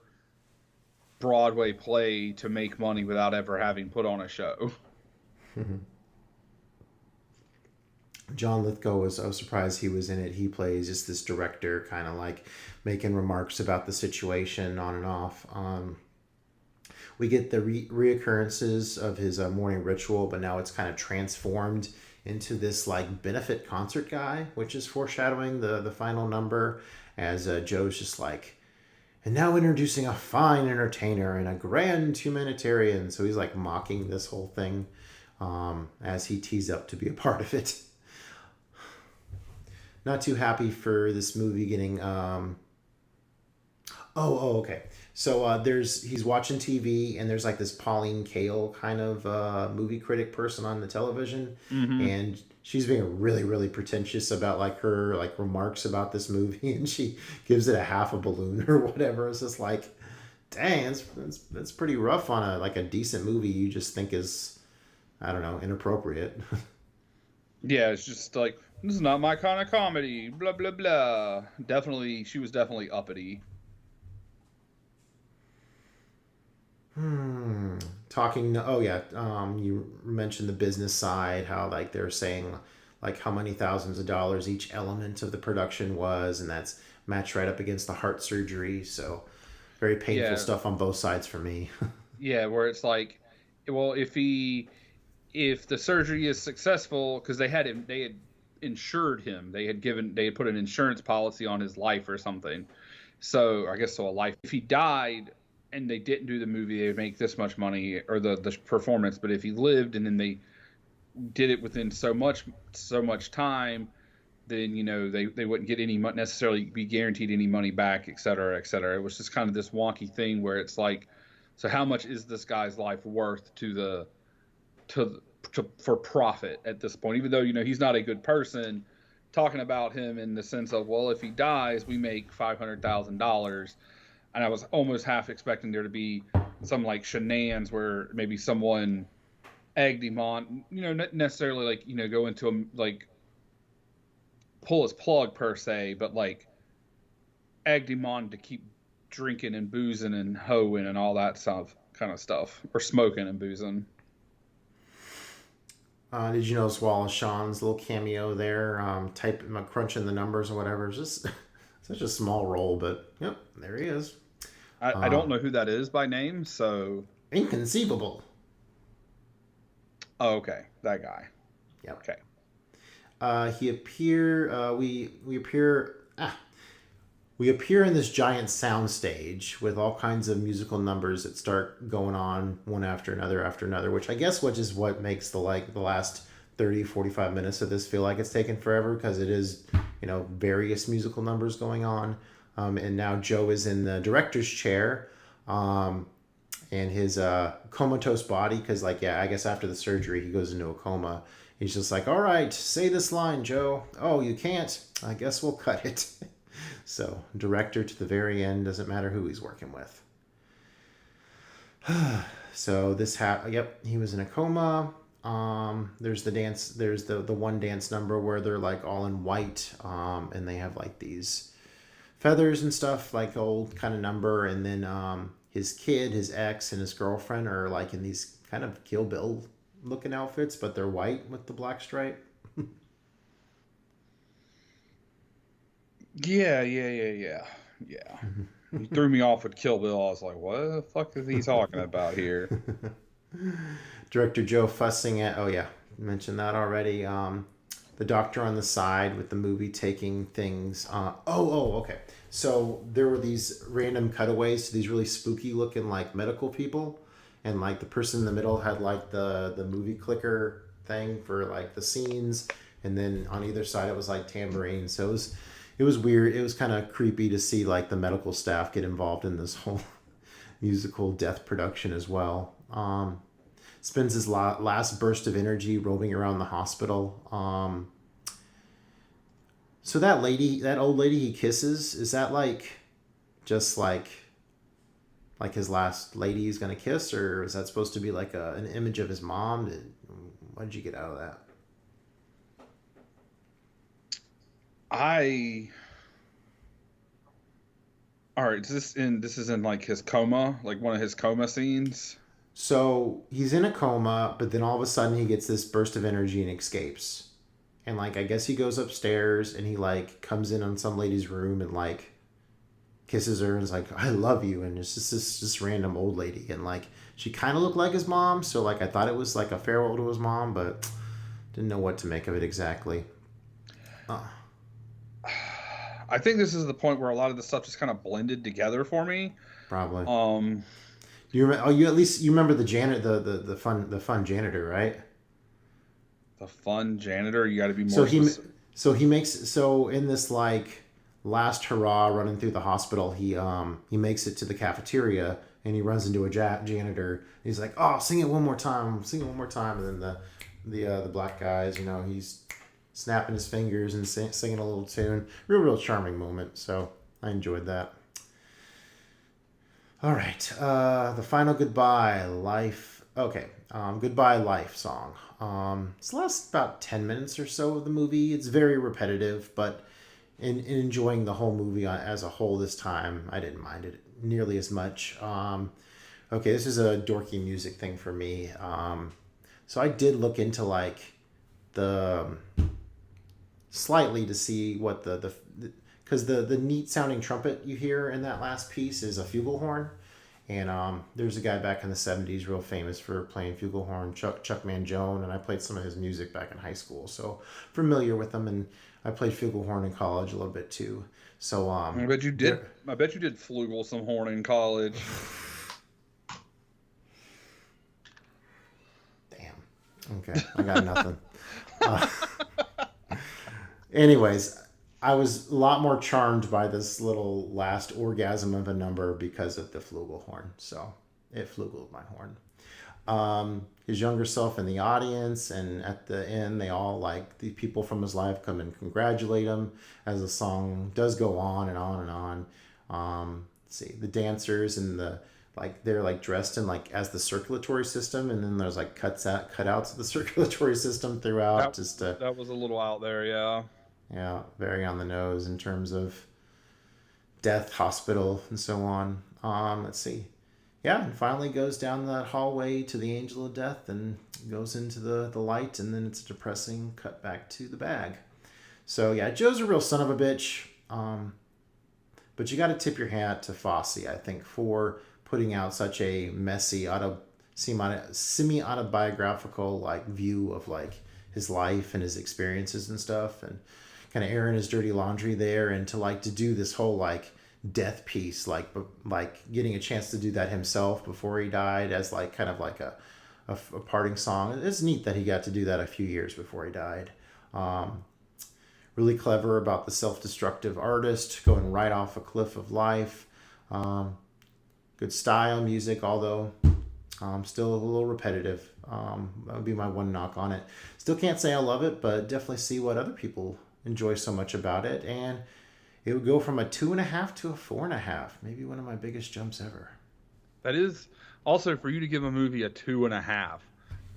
Broadway play to make money without ever having put on a show. John Lithgow was, I was surprised he was in it. He plays just this director, kind of like making remarks about the situation on and off. We get the reoccurrences of his morning ritual, but now it's kind of transformed into this like benefit concert guy, which is foreshadowing the final number, as Joe's just like, and now introducing a fine entertainer and a grand humanitarian. So he's like mocking this whole thing as he tees up to be a part of it. Not too happy for this movie getting... okay. So he's watching TV, and there's like this Pauline Kael kind of movie critic person on the television, and she's being really, really pretentious about like her like remarks about this movie, and she gives it a half a balloon or whatever. It's just like, dang, that's pretty rough on a decent movie you just think is, I don't know, inappropriate. Yeah, it's just like, this is not my kind of comedy, blah blah blah. Definitely, she was definitely uppity. Talking. Oh yeah. You mentioned the business side. How like they're saying like how many thousands of dollars each element of the production was, and that's matched right up against the heart surgery. So very painful stuff on both sides for me. Yeah, where it's like, well, if the surgery is successful, because they had insured him, they had put an insurance policy on his life or something. So I guess a life. If he died and they didn't do the movie, they would make this much money, or the performance. But if he lived and then they did it within so much time, then, you know, they wouldn't get any necessarily be guaranteed any money back, et cetera, et cetera. It was just kind of this wonky thing where it's like, so how much is this guy's life worth for profit at this point? Even though, you know, he's not a good person, talking about him in the sense of, well, if he dies, we make $500,000. And I was almost half expecting there to be some like shenanigans where maybe someone egged him on, you know, not necessarily like, you know, go into him, like pull his plug per se, but like egged him on to keep drinking and boozing and hoeing and all that kind of stuff, or smoking and boozing. Did you notice Wallace Shawn's little cameo there? Crunching the numbers or whatever. It's just such a small role, but yep, there he is. I don't know who that is by name, so... Inconceivable. Oh, okay. That guy. Yeah. Okay. We appear in this giant sound stage with all kinds of musical numbers that start going on one after another, which I guess is what makes the last 30, 45 minutes of this feel like it's taken forever, because it is, you know, various musical numbers going on. And now Joe is in the director's chair, and his comatose body, because I guess after the surgery he goes into a coma. He's just like, all right, say this line, Joe. Oh, you can't? I guess we'll cut it. So, director to the very end, doesn't matter who he's working with. So he was in a coma. There's the dance, there's the one dance number where they're like all in white, and they have like these feathers and stuff, like old kind of number, and then his kid, his ex, and his girlfriend are like in these kind of Kill Bill looking outfits, but they're white with the black stripe. Yeah. He threw me off with Kill Bill. I was like, what the fuck is he talking about here? Director Joe fussing at. Oh yeah, mentioned that already. The doctor on the side with the movie taking things. Okay. So there were these random cutaways to these really spooky looking like medical people, and like the person in the middle had like the movie clicker thing for like the scenes, and then on either side it was like tambourine. So it was weird. It was kind of creepy to see like the medical staff get involved in this whole musical death production as well. Spends his last burst of energy roaming around the hospital. So that old lady he kisses, is that like just like his last lady he's gonna kiss, or is that supposed to be like an image of his mom? What did you get out of that? All right, this is in like his coma, like one of his coma scenes. So he's in a coma, but then all of a sudden he gets this burst of energy and escapes. And like I guess he goes upstairs and he like comes in on some lady's room and like kisses her and is like, I love you, and it's just this random old lady, and like she kind of looked like his mom, so like I thought it was like a farewell to his mom, but didn't know what to make of it exactly. I think this is the point where a lot of the stuff just kind of blended together for me. Probably. Do you remember? Oh, you remember the janitor, the fun janitor, right? The fun janitor. You got to be more. So in this like last hurrah running through the hospital, he makes it to the cafeteria and he runs into a janitor. He's like, oh, sing it one more time, and then the black guys, he's snapping his fingers and singing a little tune. Real charming moment. So I enjoyed that. All right, the final goodbye life. Okay, goodbye life song. It's the last about 10 minutes or so of the movie. It's very repetitive, but in enjoying the whole movie as a whole this time, I didn't mind it nearly as much. Okay, this is a dorky music thing for me. So I did look into like slightly to see what because the neat sounding trumpet you hear in that last piece is a flugelhorn. And there's a guy back in the 70s real famous for playing flugelhorn, Chuck Mangione, and I played some of his music back in high school, so familiar with him. And I played flugelhorn in college a little bit too. So I bet you did. I bet you did flugel some horn in college. Damn. Okay, I got nothing. Anyways, I was a lot more charmed by this little last orgasm of a number because of the flugelhorn. So it flugeled my horn. His younger self in the audience, and at the end, they all like the people from his life come and congratulate him as the song does go on and on and on. Let's see, the dancers and they're like dressed in like as the circulatory system, and then there's like cutouts of the circulatory system throughout. That was a little out there, yeah. Yeah, very on the nose in terms of death, hospital, and so on. Let's see. Yeah, and finally goes down that hallway to the angel of death and goes into the light, and then it's a depressing cut back to the bag. So yeah, Joe's a real son of a bitch. But you got to tip your hat to Fosse, I think, for putting out such a messy, semi-autobiographical like view of like his life and his experiences and stuff, and kind of airing his dirty laundry there, and to do this whole like death piece, like getting a chance to do that himself before he died as like kind of like a parting song. It's neat that he got to do that a few years before he died. Really clever about the self-destructive artist going right off a cliff of life. Good style music, although still a little repetitive. That would be my one knock on it. Still can't say I love it, but definitely see what other people enjoy so much about it. And it would go from a 2.5 to a 4.5. Maybe one of my biggest jumps ever. That is also for you to give a movie a 2.5,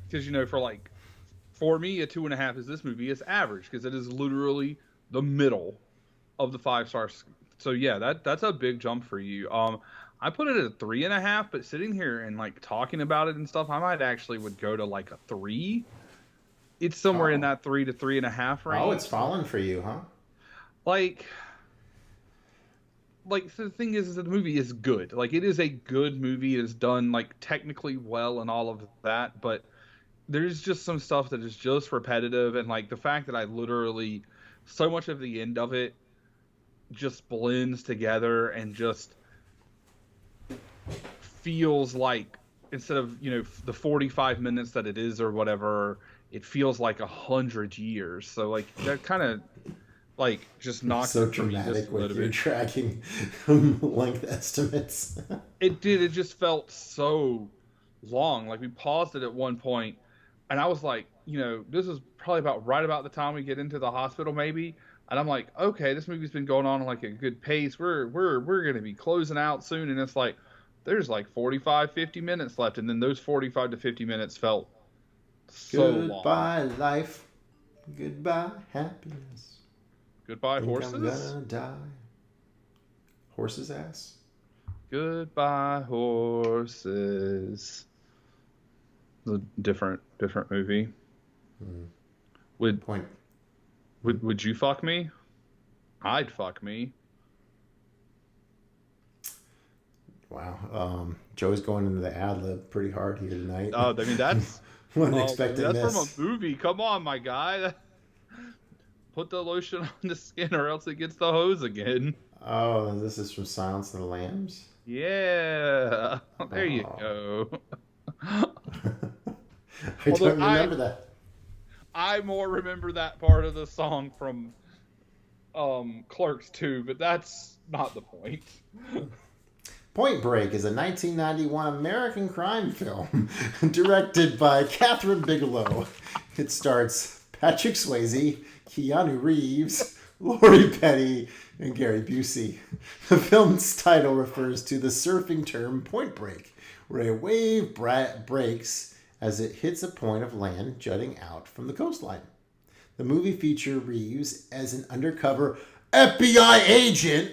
because for me a 2.5 is this movie is average, because it is literally the middle of the 5 stars. So yeah, that's a big jump for you. I put it at a 3.5, but sitting here and like talking about it and stuff, I might actually would go to like a 3. It's somewhere in that 3 to 3.5 range. Oh, it's fallen for you, huh? Like like the thing is that the movie is good. Like it is a good movie. It is done like technically well and all of that, but there's just some stuff that is just repetitive, and like the fact that I literally so much of the end of it just blends together and just feels like, instead of the 45 minutes that it is or whatever, it feels like 100 years. So like that kind of like just knocks so it for me just dramatic a with little your bit. tracking length estimates. It did. It just felt so long. Like we paused it at one point, and I was like, this is probably right about the time we get into the hospital, maybe. And I'm like, okay, this movie's been going on like a good pace. We're gonna be closing out soon, and it's like there's like 45, 50 minutes left, and then those 45 to 50 minutes felt so long. Goodbye life, goodbye happiness. Goodbye Think horses. I'm gonna die. Horse's ass. Goodbye horses. It's a different movie. Point. Would you fuck me? I'd fuck me. Wow. Joe's going into the ad lib pretty hard here tonight. Oh, I mean that's wasn't expecting that's this. from a movie. Come on, my guy. Put the lotion on the skin, or else it gets the hose again. Oh, this is from Silence of the Lambs? Yeah. There you go. I don't remember that. I more remember that part of the song from Clerks 2, but that's not the point. Point Break is a 1991 American crime film directed by Catherine Bigelow. It stars Patrick Swayze, Keanu Reeves, Lori Petty, and Gary Busey. The film's title refers to the surfing term point break, where a wave breaks as it hits a point of land jutting out from the coastline. The movie features Reeves as an undercover FBI agent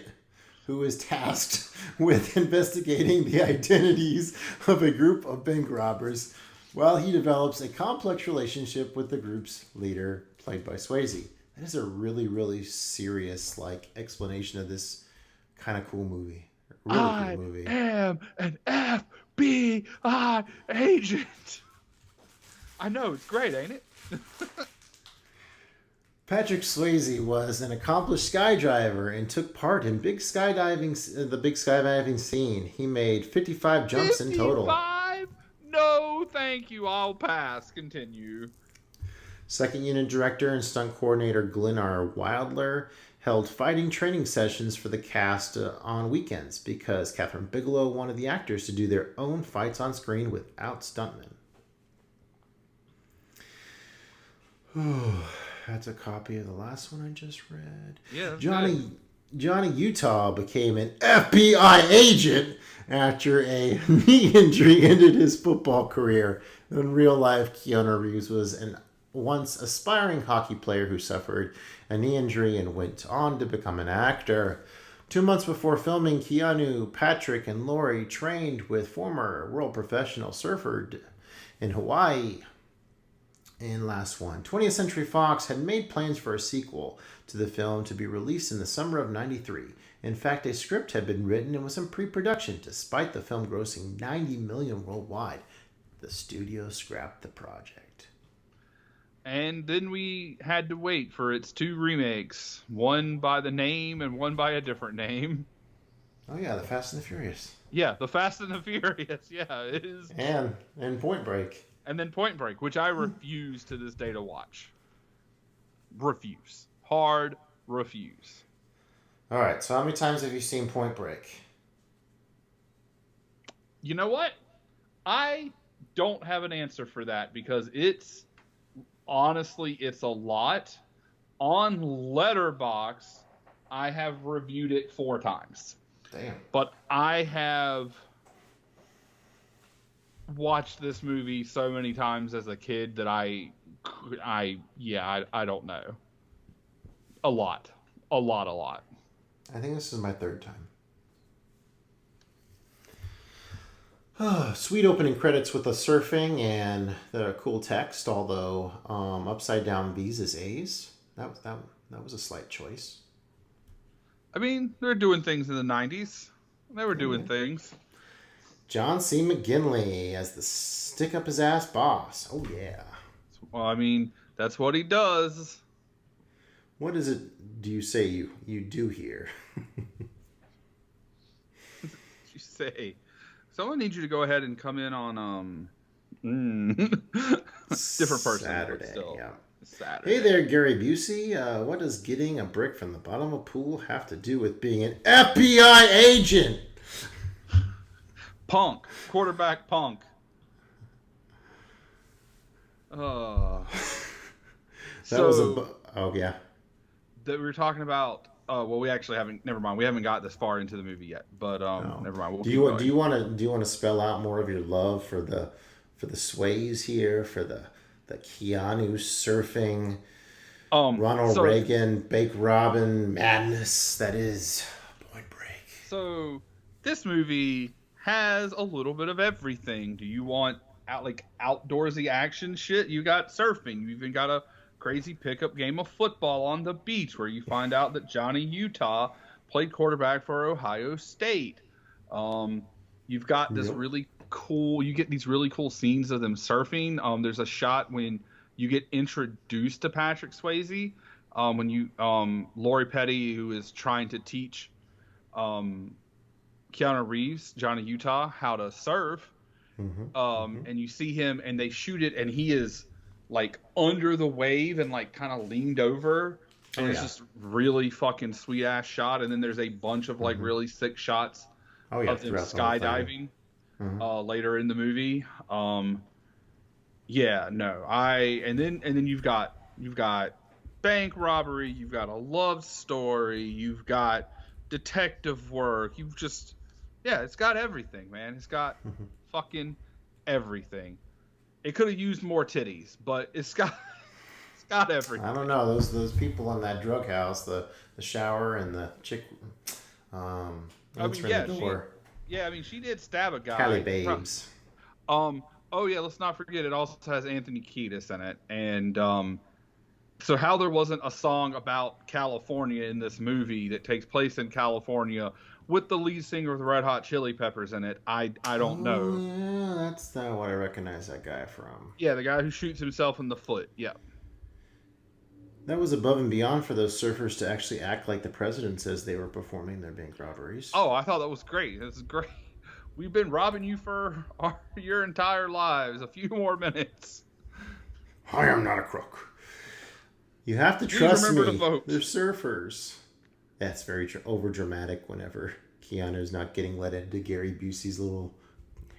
who is tasked with investigating the identities of a group of bank robbers while he develops a complex relationship with the group's leader, played by Swayze. That is a really, really serious explanation of this kind of cool movie. Really cool movie. I am an FBI agent. I know, it's great, ain't it? Patrick Swayze was an accomplished skydiver and took part in the big skydiving scene. He made 55 jumps in total. 55? No, thank you. I'll pass. Continue. Second unit director and stunt coordinator Glenn R. Wilder held fighting training sessions for the cast on weekends because Catherine Bigelow wanted the actors to do their own fights on screen without stuntmen. That's a copy of the last one I just read. Yeah, Johnny Utah became an FBI agent after a knee injury ended his football career. In real life, Keanu Reeves was an once aspiring hockey player who suffered a knee injury and went on to become an actor. 2 months before filming, Keanu, Patrick, and Lori trained with former world professional surfer in Hawaii. And last one, 20th Century Fox had made plans for a sequel to the film to be released in the summer of '93. In fact, a script had been written and was in pre-production, despite the film grossing $90 million worldwide. The studio scrapped the project. And then we had to wait for its 2 remakes, one by the name and one by a different name. Oh yeah, The Fast and the Furious. Yeah, The Fast and the Furious. Yeah, it is. And Point Break. And then Point Break, which I refuse to this day to watch. Refuse. Hard refuse. All right, so how many times have you seen Point Break? You know what? I don't have an answer for that because it's a lot. On Letterboxd, I have reviewed it 4 times. Damn. But I have watched this movie so many times as a kid that I don't know. A lot. I think this is my 3rd time. Sweet opening credits with the surfing and the cool text, although upside down V's is A's. That was a slight choice. I mean, they're doing things in the 90s. They were doing things. John C. McGinley as the stick up his ass boss. Oh yeah. Well, I mean, that's what he does. What is it? Do you say you do here? You say, someone needs you to go ahead and come in on different person. Saturday. Still. Yeah. Saturday. Hey there, Gary Busey. What does getting a brick from the bottom of a pool have to do with being an FBI agent? Punk. Quarterback punk. That was oh yeah. That we were talking about. Well, we actually haven't. Never mind. We haven't got this far into the movie yet. But never mind. We'll do you want to spell out more of your love for the Sways here, for the Keanu surfing, Ronald Reagan, Bake Robin madness that is Point Break. So this movie has a little bit of everything. Do you want outdoorsy action shit? You got surfing. You even got a crazy pickup game of football on the beach where you find out that Johnny Utah played quarterback for Ohio State. You've got this really cool. You get these really cool scenes of them surfing. There's a shot when you get introduced to Patrick Swayze. When you Lori Petty, who is trying to teach Keanu Reeves, Johnny Utah, how to surf. And you see him, and they shoot it, and he is like under the wave and like kind of leaned over. And it's just really fucking sweet ass shot. And then there's a bunch of like really sick shots of them skydiving later in the movie. And then you've got bank robbery, you've got a love story, you've got detective work, it's got everything, man. It's got fucking everything. It could have used more titties, but it's got everything. I don't know, those people in that drug house, the shower and the chick she did stab a guy. Cali Babes. Let's not forget it also has Anthony Kiedis in it. And so how there wasn't a song about California in this movie that takes place in California with the lead singer of the Red Hot Chili Peppers in it, I don't know. Yeah, that's not what I recognize that guy from. Yeah, the guy who shoots himself in the foot. Yeah. That was above and beyond for those surfers to actually act like the president says they were performing their bank robberies. Oh, I thought that was great. This is great. We've been robbing you for your entire lives. A few more minutes. I am not a crook. You have to trust me. To They're surfers. That's very over dramatic whenever Keanu's not getting let into Gary Busey's little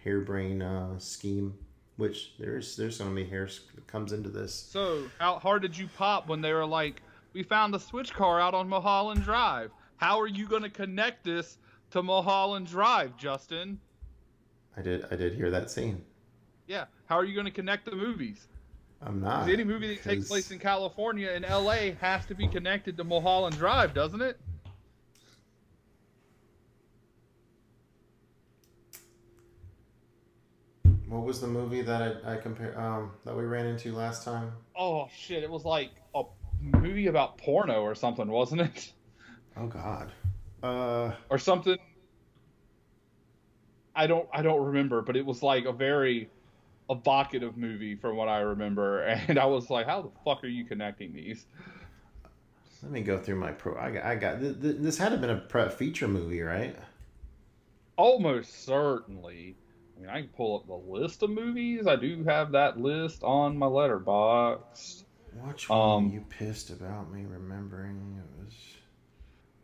harebrained scheme, which there's going to be hair that comes into this. So how hard did you pop when they were like, we found the switch car out on Mulholland Drive? How are you going to connect this to Mulholland Drive, Justin? I did hear that scene. Yeah. How are you going to connect the movies? I'm not. Any movie that takes place in California and LA has to be connected to Mulholland Drive, doesn't it? What was the movie that I compare that we ran into last time? Oh shit! It was like a movie about porno or something, wasn't it? Oh God. Or something. I don't remember, but it was like a very evocative movie from what I remember, and I was like, "How the fuck are you connecting these?" Let me go through my I got this had to have been a feature movie, right? Almost certainly. I mean, I can pull up the list of movies. I do have that list on my letterbox. Which one were you pissed about me remembering?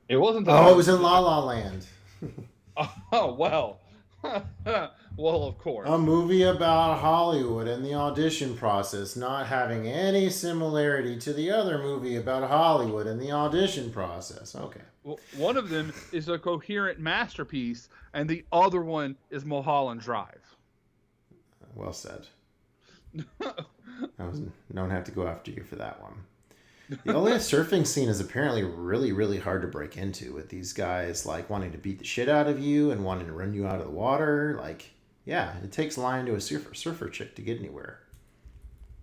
It wasn't. It was in La La Land. Oh well. Well, of course. A movie about Hollywood and the audition process not having any similarity to the other movie about Hollywood and the audition process. Okay. Well, one of them is a coherent masterpiece, and the other one is Mulholland Drive. Well said. Don't have to go after you for that one. The LA surfing scene is apparently really, really hard to break into with these guys like wanting to beat the shit out of you and wanting to run you out of the water. Like, yeah, it takes lying to a surfer chick to get anywhere.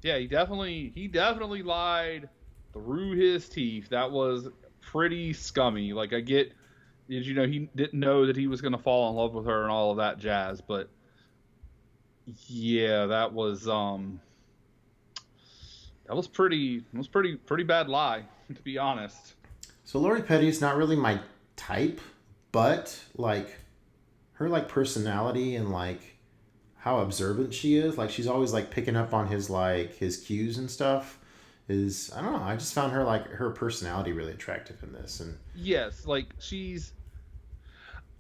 Yeah, he definitely lied through his teeth. That was pretty scummy. Like, I get he didn't know that he was going to fall in love with her and all of that jazz. But yeah, that was pretty bad lie, to be honest. So Lori Petty's not really my type, but like her like personality and like how observant she is, like she's always like picking up on his cues and stuff. I don't know. I just found her personality really attractive in this, and Yes, like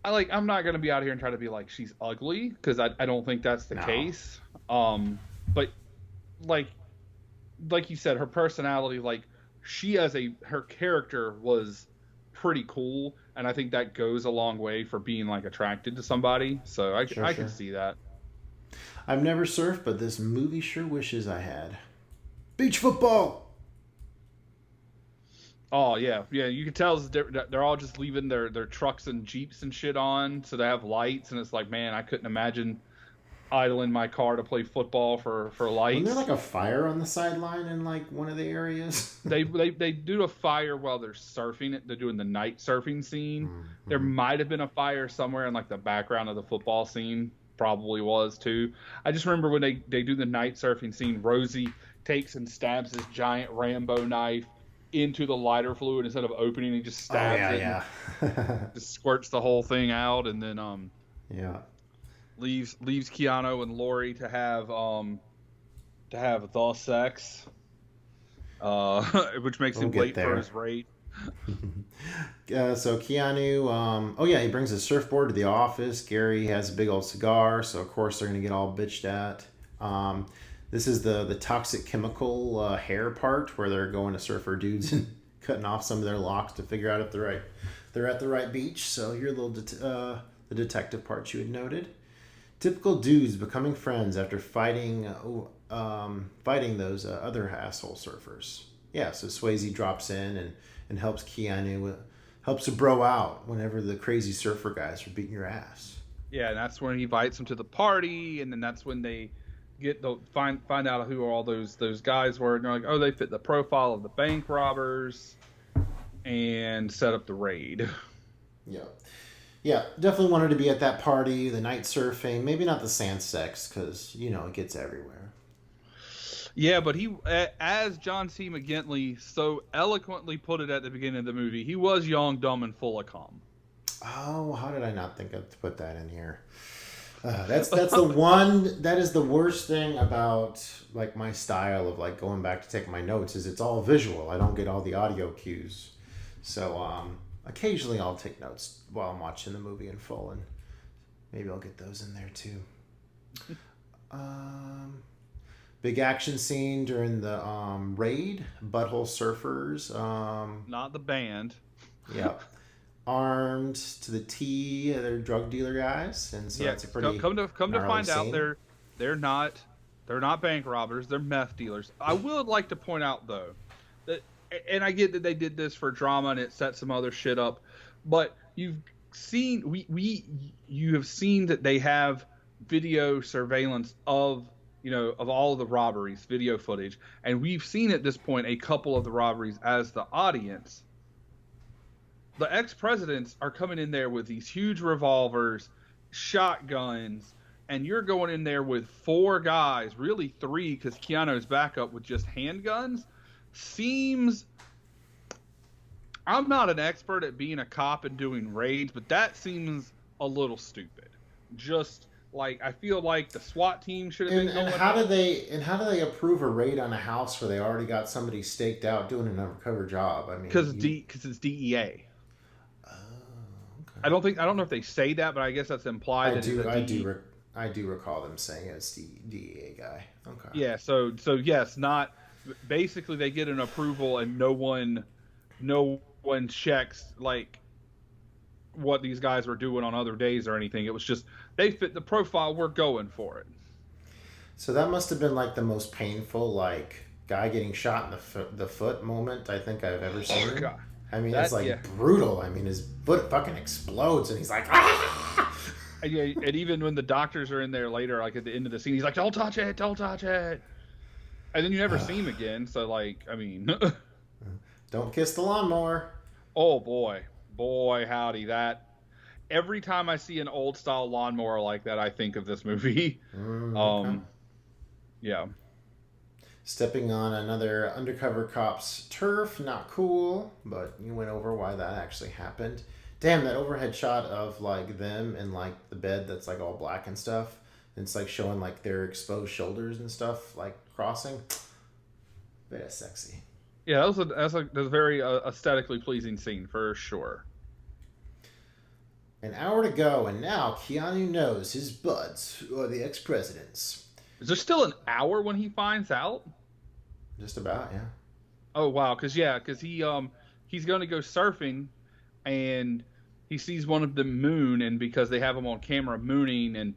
I'm not gonna be out here and try to be like she's ugly, because I don't think that's the case. But like you said, her personality, like her character was pretty cool, and I think that goes a long way for being like attracted to somebody. So I can see that. I've never surfed, but this movie sure wishes I had. Beach football. Oh yeah, you can tell they're all just leaving their trucks and jeeps and shit on, so they have lights, and it's like, man, I couldn't imagine idling my car to play football for lights. Isn't there like a fire on the sideline in like one of the areas? they do a fire while they're surfing it. They're doing the night surfing scene. Mm-hmm. There might have been a fire somewhere in like the background of the football scene. Probably was too. I just remember when they do the night surfing scene, Rosie takes and stabs this giant Rambo knife into the lighter fluid instead of opening. He just stabs it. Just squirts the whole thing out, and then leaves Keanu and Lori to have the sex, which makes him late for his raid. So Keanu, he brings his surfboard to the office. Gary has a big old cigar, so of course they're gonna get all bitched at. This is the toxic chemical hair part where they're going to surfer dudes and cutting off some of their locks to figure out if they're at the right beach. So your little the detective part you had noted. Typical dudes becoming friends after fighting those other asshole surfers. Yeah, so Swayze drops in and helps Keanu, helps a bro out whenever the crazy surfer guys are beating your ass. Yeah, and that's when he invites them to the party, and then that's when they find out who all those guys were, and they're like, oh, they fit the profile of the bank robbers, and set up the raid. Yeah, definitely wanted to be at that party, the night surfing, maybe not the sand sex, because it gets everywhere. Yeah, but he, as John C. McGinley so eloquently put it at the beginning of the movie, he was young, dumb, and full of cum. Oh, how did I not think of to put that in here? That's the one. That is the worst thing about like my style of like going back to take my notes is it's all visual. I don't get all the audio cues. So occasionally I'll take notes while I'm watching the movie in full, and maybe I'll get those in there too. Big action scene during the raid. Butthole surfers. Not the band. Yeah. Armed to the T. They're drug dealer guys, and so that's a pretty come to find scene. Out they're not bank robbers. They're meth dealers. I would like to point out though that, and I get that they did this for drama and it set some other shit up, but you've seen you have seen that they have video surveillance of all of the robberies, video footage, and we've seen at this point a couple of the robberies as the audience. The ex-presidents are coming in there with these huge revolvers, shotguns, and you're going in there with 4 guys, really 3 because Keanu's backup with just handguns. I'm not an expert at being a cop and doing raids, but that seems a little stupid. Just like I feel like the SWAT team should have been going. And how do they approve a raid on a house where they already got somebody staked out doing an undercover job? I mean, because it's DEA. I don't know if they say that, but I guess that's implied. I do recall them saying it's the DEA guy. Okay. Yeah. So yes, not basically they get an approval and no one checks like what these guys were doing on other days or anything. It was just they fit the profile. We're going for it. So that must have been like the most painful like guy getting shot in the foot moment I think I've ever seen. Oh, God. I mean, it's like brutal. I mean, his foot fucking explodes, and he's like, ah! Yeah, and even when the doctors are in there later, like at the end of the scene, he's like, don't touch it. And then you never see him again. So, like, I mean, don't kiss the lawnmower. Oh boy, boy, howdy, that. Every time I see an old style lawnmower like that, I think of this movie. Okay. Yeah. Stepping on another undercover cop's turf, not cool, but you went over why that actually happened. Damn, that overhead shot of like them and like the bed that's like all black and stuff. And it's like showing like their exposed shoulders and stuff like crossing. Very sexy. Yeah, that's a very aesthetically pleasing scene for sure. An hour to go, and now Keanu knows his buds are the ex-presidents. Is there still an hour when he finds out? Just about, yeah. Oh wow, because he's going to go surfing, and he sees one of them moon, and because they have him on camera mooning, and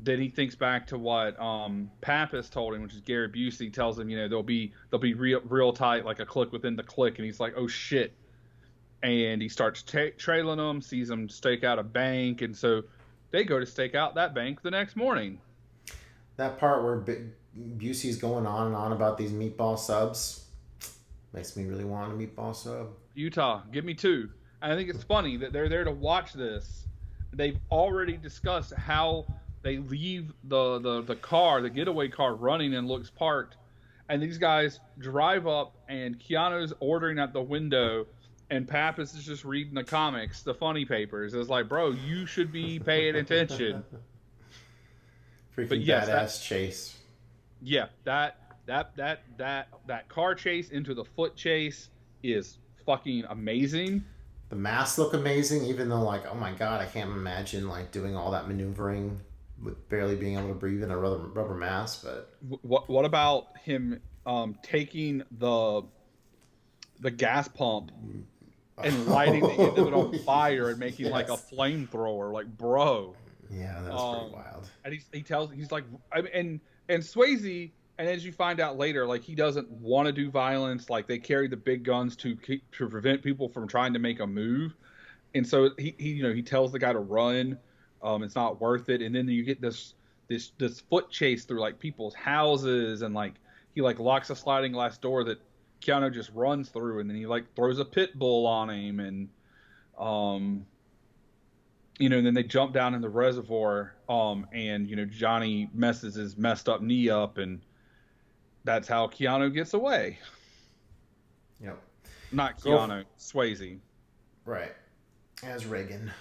then he thinks back to what Pappas told him, which is Gary Busey tells him, they'll be real tight, like a click within the click, and he's like, oh shit, and he starts trailing them, sees them stake out a bank, and so they go to stake out that bank the next morning. That part where Busey's going on and on about these meatball subs makes me really want a meatball sub. Utah, give me 2. And I think it's funny that they're there to watch this. They've already discussed how they leave the car, the getaway car, running and looks parked. And these guys drive up, and Keanu's ordering at the window, and Pappas is just reading the comics, the funny papers. It's like, bro, you should be paying attention. Freaking yes, badass chase. Yeah, that car chase into the foot chase is fucking amazing. The masks look amazing, even though, like, oh my god, I can't imagine like doing all that maneuvering with barely being able to breathe in a rubber mask. But what about him taking the gas pump and lighting the end of it on fire and making like a flamethrower? Like, bro. Yeah, that's pretty wild. And he's like, and Swayze, and as you find out later, like, he doesn't want to do violence. Like, they carry the big guns to prevent people from trying to make a move, and so he tells the guy to run. It's not worth it. And then you get this foot chase through like people's houses, and like he like locks a sliding glass door that Keanu just runs through, and then he like throws a pit bull on him, and and then they jump down in the reservoir, and Johnny messes his messed up knee up, and that's how Keanu gets away. Yep. Not Keanu, Swayze. Right. As Reagan.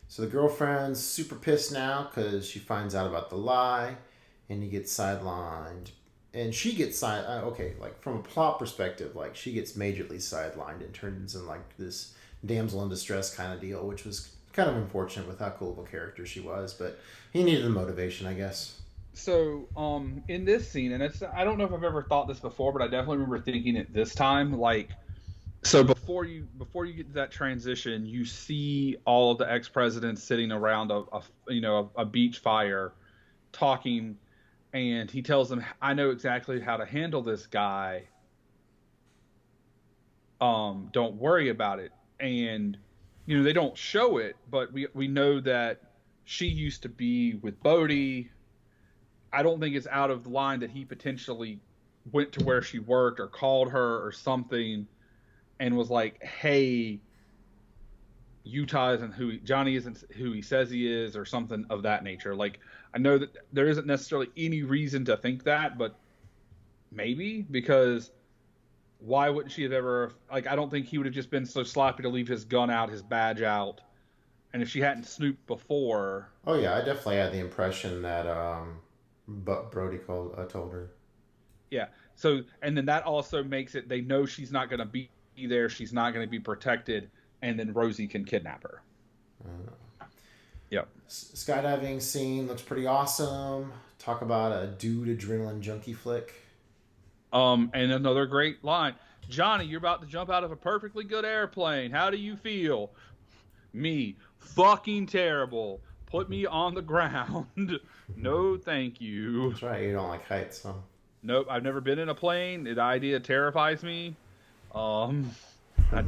So the girlfriend's super pissed now because she finds out about the lie, and he gets sidelined. And she gets like from a plot perspective, like she gets majorly sidelined and turns into like this damsel in distress kind of deal, which was kind of unfortunate with how cool of a character she was, but he needed the motivation, I guess. So in this scene, and I don't know if I've ever thought this before, but I definitely remember thinking it this time, like, so before you get to that transition, you see all of the ex-presidents sitting around a beach fire talking, and he tells them, I know exactly how to handle this guy, don't worry about it. And they don't show it, but we know that she used to be with Bodie. I don't think it's out of the line that he potentially went to where she worked or called her or something and was like, hey, Johnny isn't who he says he is, or something of that nature. Like, I know that there isn't necessarily any reason to think that, but maybe, because why wouldn't she have ever, like, I don't think he would have just been so sloppy to leave his gun out, his badge out. And if she hadn't snooped before. Oh yeah, I definitely had the impression that Brody told her. Yeah. So, and then that also makes it, they know she's not going to be there, she's not going to be protected, and then Rosie can kidnap her. Yep. Skydiving scene looks pretty awesome. Talk about a dude adrenaline junkie flick. And another great line. Johnny, you're about to jump out of a perfectly good airplane. How do you feel? Me, fucking terrible. Put me on the ground. No, thank you. That's right. You don't like heights, huh? Nope. I've never been in a plane. The idea terrifies me. I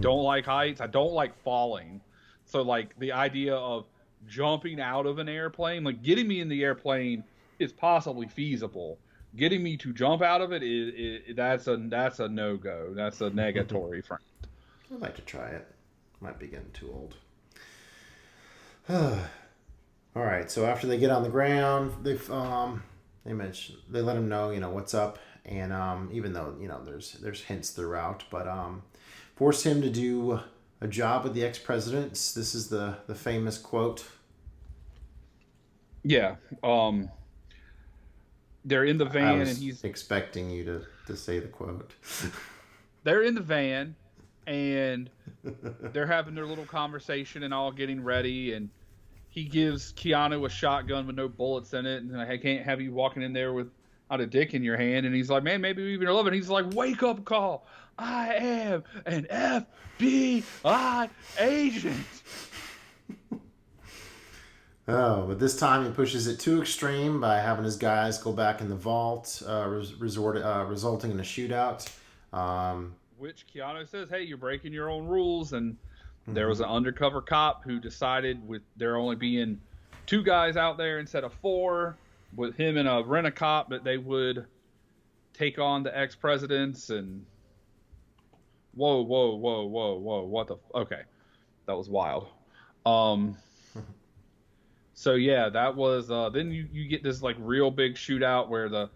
don't like heights. I don't like falling. So, like, the idea of jumping out of an airplane, like, getting me in the airplane is possibly feasible. Getting me to jump out of it that's a no-go. That's a negatory, friend. I'd like to try it. Might be getting too old. All right. So after they get on the ground, they let him know, what's up, and even though there's hints throughout, but force him to do a job with the ex-presidents. This is the famous quote. Yeah. They're in the van, I was and he's expecting you to say the quote. They're in the van, and they're having their little conversation and all getting ready, and he gives Keanu a shotgun with no bullets in it, and like, I can't have you walking in there without a dick in your hand. And he's like, man, maybe we even love it. He's like, wake up call. I am an FBI agent. Oh, but this time he pushes it too extreme by having his guys go back in the vault, resulting in a shootout. Which Keanu says, hey, you're breaking your own rules. And there was an undercover cop who decided, with there only being 2 guys out there instead of 4, with him and a rent-a-cop, that they would take on the ex-presidents. And whoa, what the... Okay, that was wild. So yeah, that was then you get this like real big shootout where the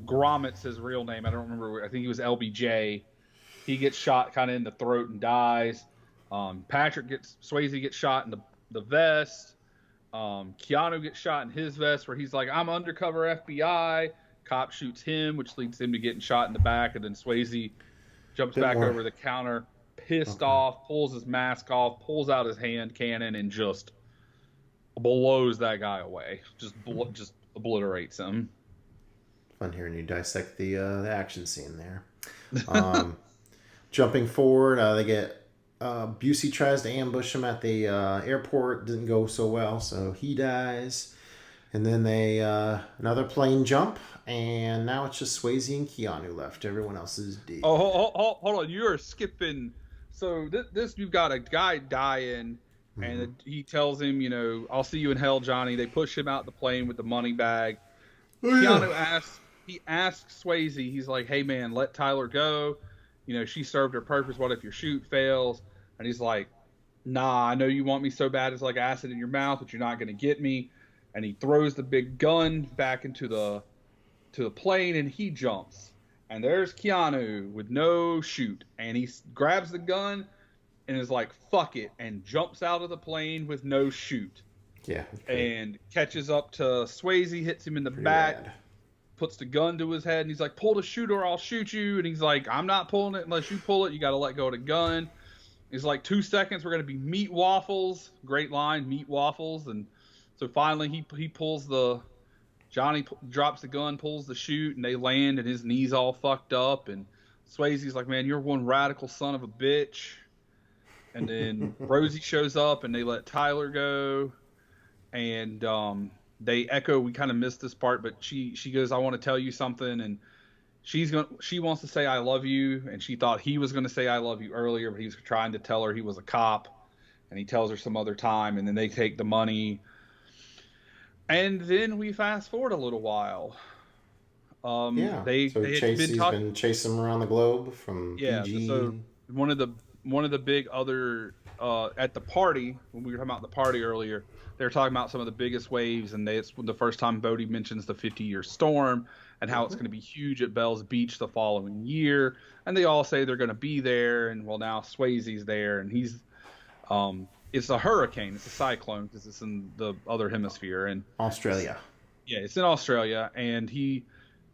Gromit's his real name. I don't remember. I think he was LBJ. He gets shot kind of in the throat and dies. Swayze gets shot in the vest. Keanu gets shot in his vest where he's like, I'm undercover FBI. Cop shoots him, which leads him to getting shot in the back, and then Swayze jumps back over the counter, pissed off, pulls his mask off, pulls out his hand cannon, and just blows that guy away. Just obliterates him. Fun hearing you dissect the action scene there. Jumping forward, they get Busey tries to ambush him at the airport. Didn't go so well, so he dies. And then they another plane jump, and now it's just Swayze and Keanu left. Everyone else is dead. Oh, hold on. You're skipping. So this you've got a guy dying, and he tells him, I'll see you in hell, Johnny. They push him out the plane with the money bag. Keanu asks Swayze, he's like, hey, man, let Tyler go. She served her purpose. What if your shoot fails? And he's like, nah, I know you want me so bad. It's like acid in your mouth, but you're not going to get me. And he throws the big gun back into the plane, and he jumps. And there's Keanu with no shoot. And he grabs the gun and is like, fuck it, and jumps out of the plane with no shoot. Yeah. And catches up to Swayze, hits him in the back, puts the gun to his head, and he's like, pull the shoot or I'll shoot you. And he's like, I'm not pulling it unless you pull it. You got to let go of the gun. He's like, 2 seconds, we're going to be meat waffles. Great line, meat waffles. And so finally he pulls Johnny drops the gun, pulls the chute, and they land, and his knee's all fucked up. And Swayze's like, man, you're one radical son of a bitch. And then Rosie shows up, and they let Tyler go. And they echo, we kind of missed this part, but she goes, I want to tell you something. And she wants to say I love you, and she thought he was going to say I love you earlier, but he was trying to tell her he was a cop. And he tells her some other time, and then they take the money. And then we fast forward a little while. So he's been chasing him around the globe from PG. So one of the big other at the party, when we were talking about the party earlier, they were talking about some of the biggest waves, and it's the first time Bodie mentions the 50-year storm and how it's going to be huge at Bell's Beach the following year. And they all say they're going to be there, and well, now Swayze's there, and he's it's a hurricane, it's a cyclone because it's in the other hemisphere, and Australia. It's in Australia, and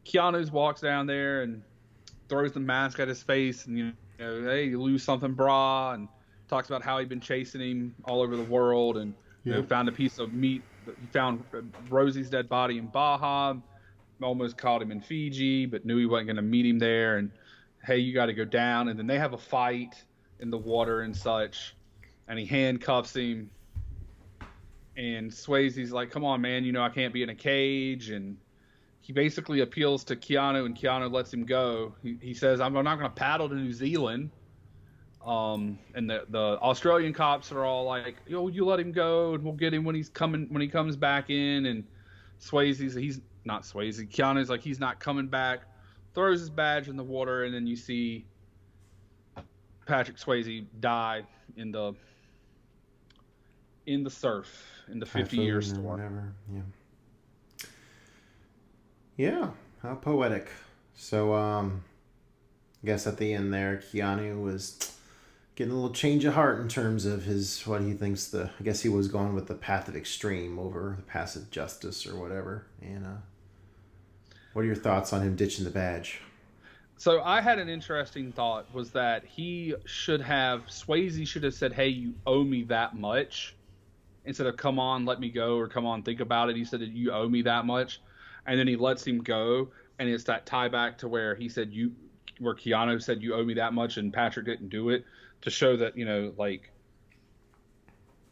Keanu walks down there and throws the mask at his face, and hey, you lose something, brah, and talks about how he'd been chasing him all over the world, and found a piece of meat. He found Rosie's dead body in Baja, almost caught him in Fiji, but knew he wasn't going to meet him there, and hey, you got to go down. And then they have a fight in the water and such, and he handcuffs him, and Swayze's like, come on, man, I can't be in a cage. And he basically appeals to Keanu, and Keanu lets him go. He says, I'm not going to paddle to New Zealand. And the Australian cops are all like, yo, you let him go, and we'll get him when he comes back in. And Keanu's like, he's not coming back, throws his badge in the water, and then you see Patrick Swayze die in the surf in the 50-year Typhoon or storm. whatever. Yeah, how poetic. So, I guess at the end there, Keanu was getting a little change of heart in terms of what he thinks I guess he was going with the path of extreme over the passive justice or whatever. And what are your thoughts on him ditching the badge? So I had an interesting thought, was that Swayze should have said, hey, you owe me that much. Instead of, come on, let me go, or come on, think about it. He said, you owe me that much. And then he lets him go. And it's that tie back to where he said, where Keanu said, you owe me that much, and Patrick didn't do it, to show that, like,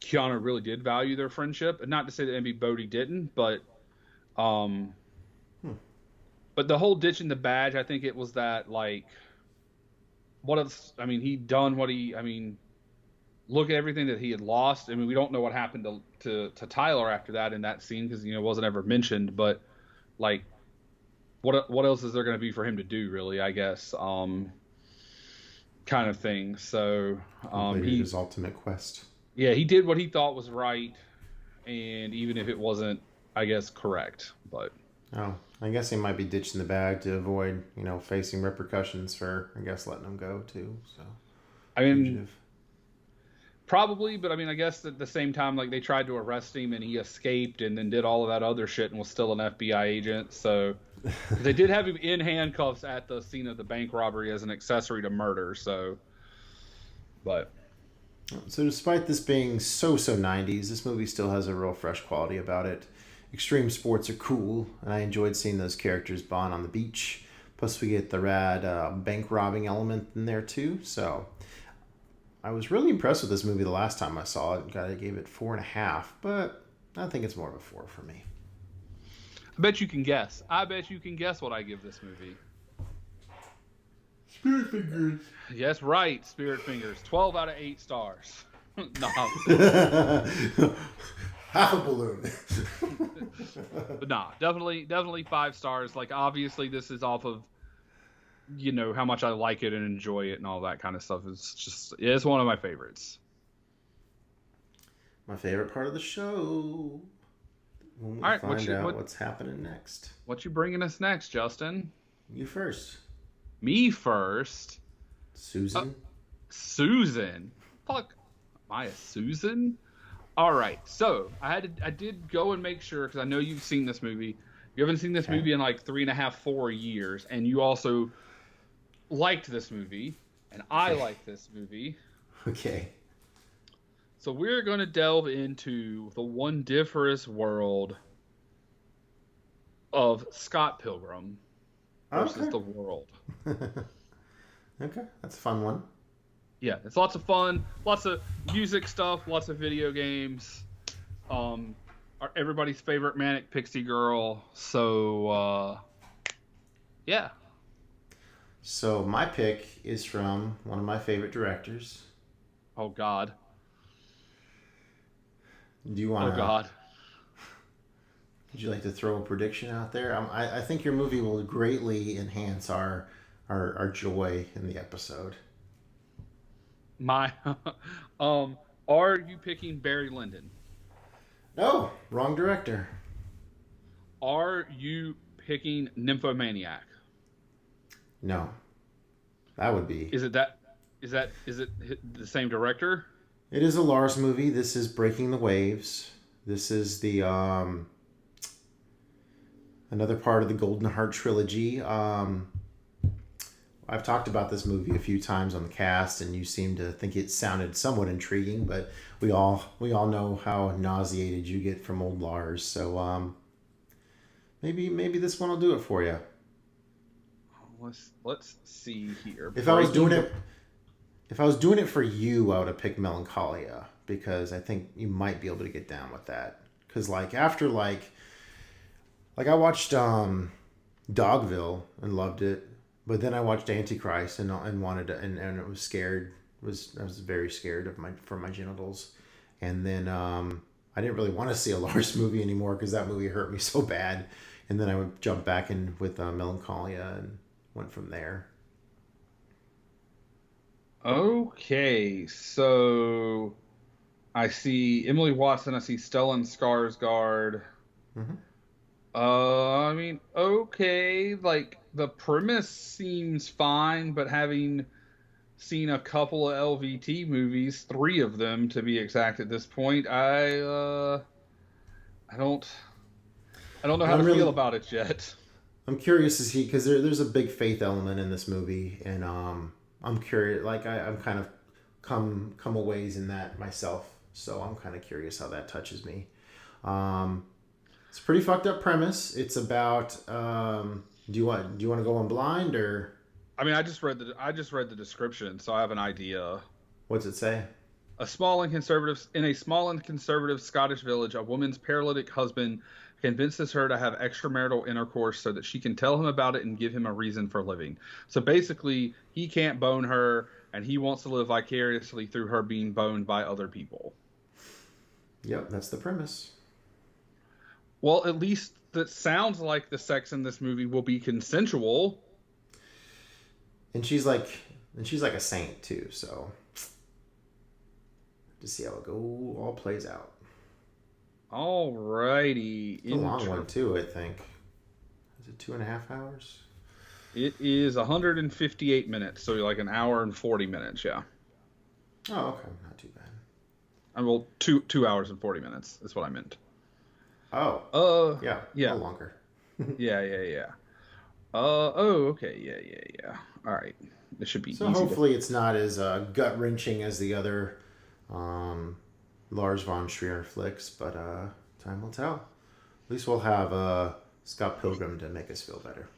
Keanu really did value their friendship. And not to say that maybe Bodhi didn't, but but the whole ditching the badge, I think it was that, like, what else? I mean, look at everything that he had lost. I mean, we don't know what happened to Tyler after that in that scene, because, it wasn't ever mentioned, but, like, what else is there going to be for him to do, really, I guess, kind of thing. So His ultimate quest. Yeah, he did what he thought was right, and even if it wasn't, I guess, correct. But I guess he might be ditching the bag to avoid, facing repercussions for, I guess, letting him go too. So I mean, probably, but I mean, I guess at the same time, like, they tried to arrest him and he escaped and then did all of that other shit and was still an FBI agent. So they did have him in handcuffs at the scene of the bank robbery as an accessory to murder. So despite this being so 90s, this movie still has a real fresh quality about it. Extreme sports are cool, and I enjoyed seeing those characters bond on the beach. Plus, we get the rad bank robbing element in there too. So I was really impressed with this movie the last time I saw it. I gave it 4.5, but I think it's more of a 4 for me. I bet you can guess what I give this movie. Spirit Fingers. Yes, right, Spirit Fingers. 12 out of 8 stars. No. Half a balloon. But nah, definitely 5 stars. Like, obviously this is off of, how much I like it and enjoy it and all that kind of stuff. It's one of my favorites. My favorite part of the show. When we all right, find out what's happening next. What you bringing us next, Justin? You first. Me first. Susan. Susan. Fuck. Am I a Susan? All right. So I did go and make sure, because I know you've seen this movie. You haven't seen this movie in like 3.5, 4 years, and you also liked this movie, and I like this movie. Okay. So we're going to delve into the wondiferous world of Scott Pilgrim versus the world. Okay, that's a fun one. Yeah, it's lots of fun, lots of music stuff, lots of video games. Everybody's favorite manic pixie girl. So, yeah. So my pick is from one of my favorite directors. Oh, God. Do you want? Oh, God. Would you like to throw a prediction out there? I think your movie will greatly enhance our joy in the episode. Are you picking Barry Lyndon? No, wrong director. Are you picking Nymphomaniac? No, that would be. Is it the same director? It is a Lars movie. This is Breaking the Waves. This is the another part of the Golden Heart trilogy. I've talked about this movie a few times on the cast, and you seem to think it sounded somewhat intriguing, but we all know how nauseated you get from old Lars. So maybe this one will do it for you. Let's see here. If I was doing it for you, I would have picked Melancholia, because I think you might be able to get down with that. Because after I watched Dogville and loved it. But then I watched Antichrist and wanted to, and it was scared. I was very scared for my genitals, and then I didn't really want to see a Lars movie anymore because that movie hurt me so bad. And then I would jump back in with Melancholia and went from there. Okay, so I see Emily Watson. I see Stellan Skarsgård. Mm-hmm. I mean, okay, like the premise seems fine, but having seen a couple of LVT movies, 3 of them to be exact at this point, I don't know And how to I'm feel really, about it yet. I'm curious to see because there's a big faith element in this movie, and I'm curious. Like I'm kind of come a ways in that myself, so I'm kind of curious how that touches me. It's a pretty fucked up premise. It's about do you want to go on blind or I mean, I just read the description, so I have an idea. what's it say? A small and conservative Scottish village, a woman's paralytic husband convinces her to have extramarital intercourse so that she can tell him about it and give him a reason for living. So basically, he can't bone her, and he wants to live vicariously through her being boned by other people. Yep, that's the premise. Well, at least that sounds like the sex in this movie will be consensual. And she's like a saint too, so to see how it all plays out. Alrighty. It's a long one too, I think. Is it 2.5 hours? It is 158 minutes, so like an hour and 40 minutes, yeah. Oh, okay, not too bad. Well, 2 hours and 40 minutes is what I meant. Oh. Yeah. Yeah. A little longer. Yeah. Oh, okay. Yeah. All right. This should be So easy. hopefully it's not as gut wrenching as the other Lars von Trier flicks, but time will tell. At least we'll have Scott Pilgrim to make us feel better.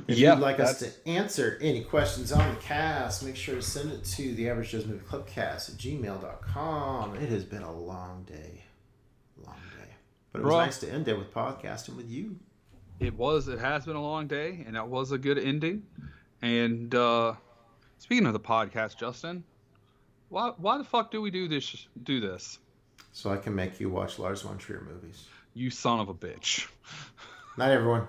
If you'd like us to answer any questions on the cast, make sure to send it to the Average Joe's Movie Clubcast at gmail.com. It has been a long day. But it was nice to end it with podcasting with you. It has been a long day, and that was a good ending. And speaking of the podcast, Justin, why the fuck do we do this? So I can make you watch Lars von Trier movies. You son of a bitch. Night, everyone.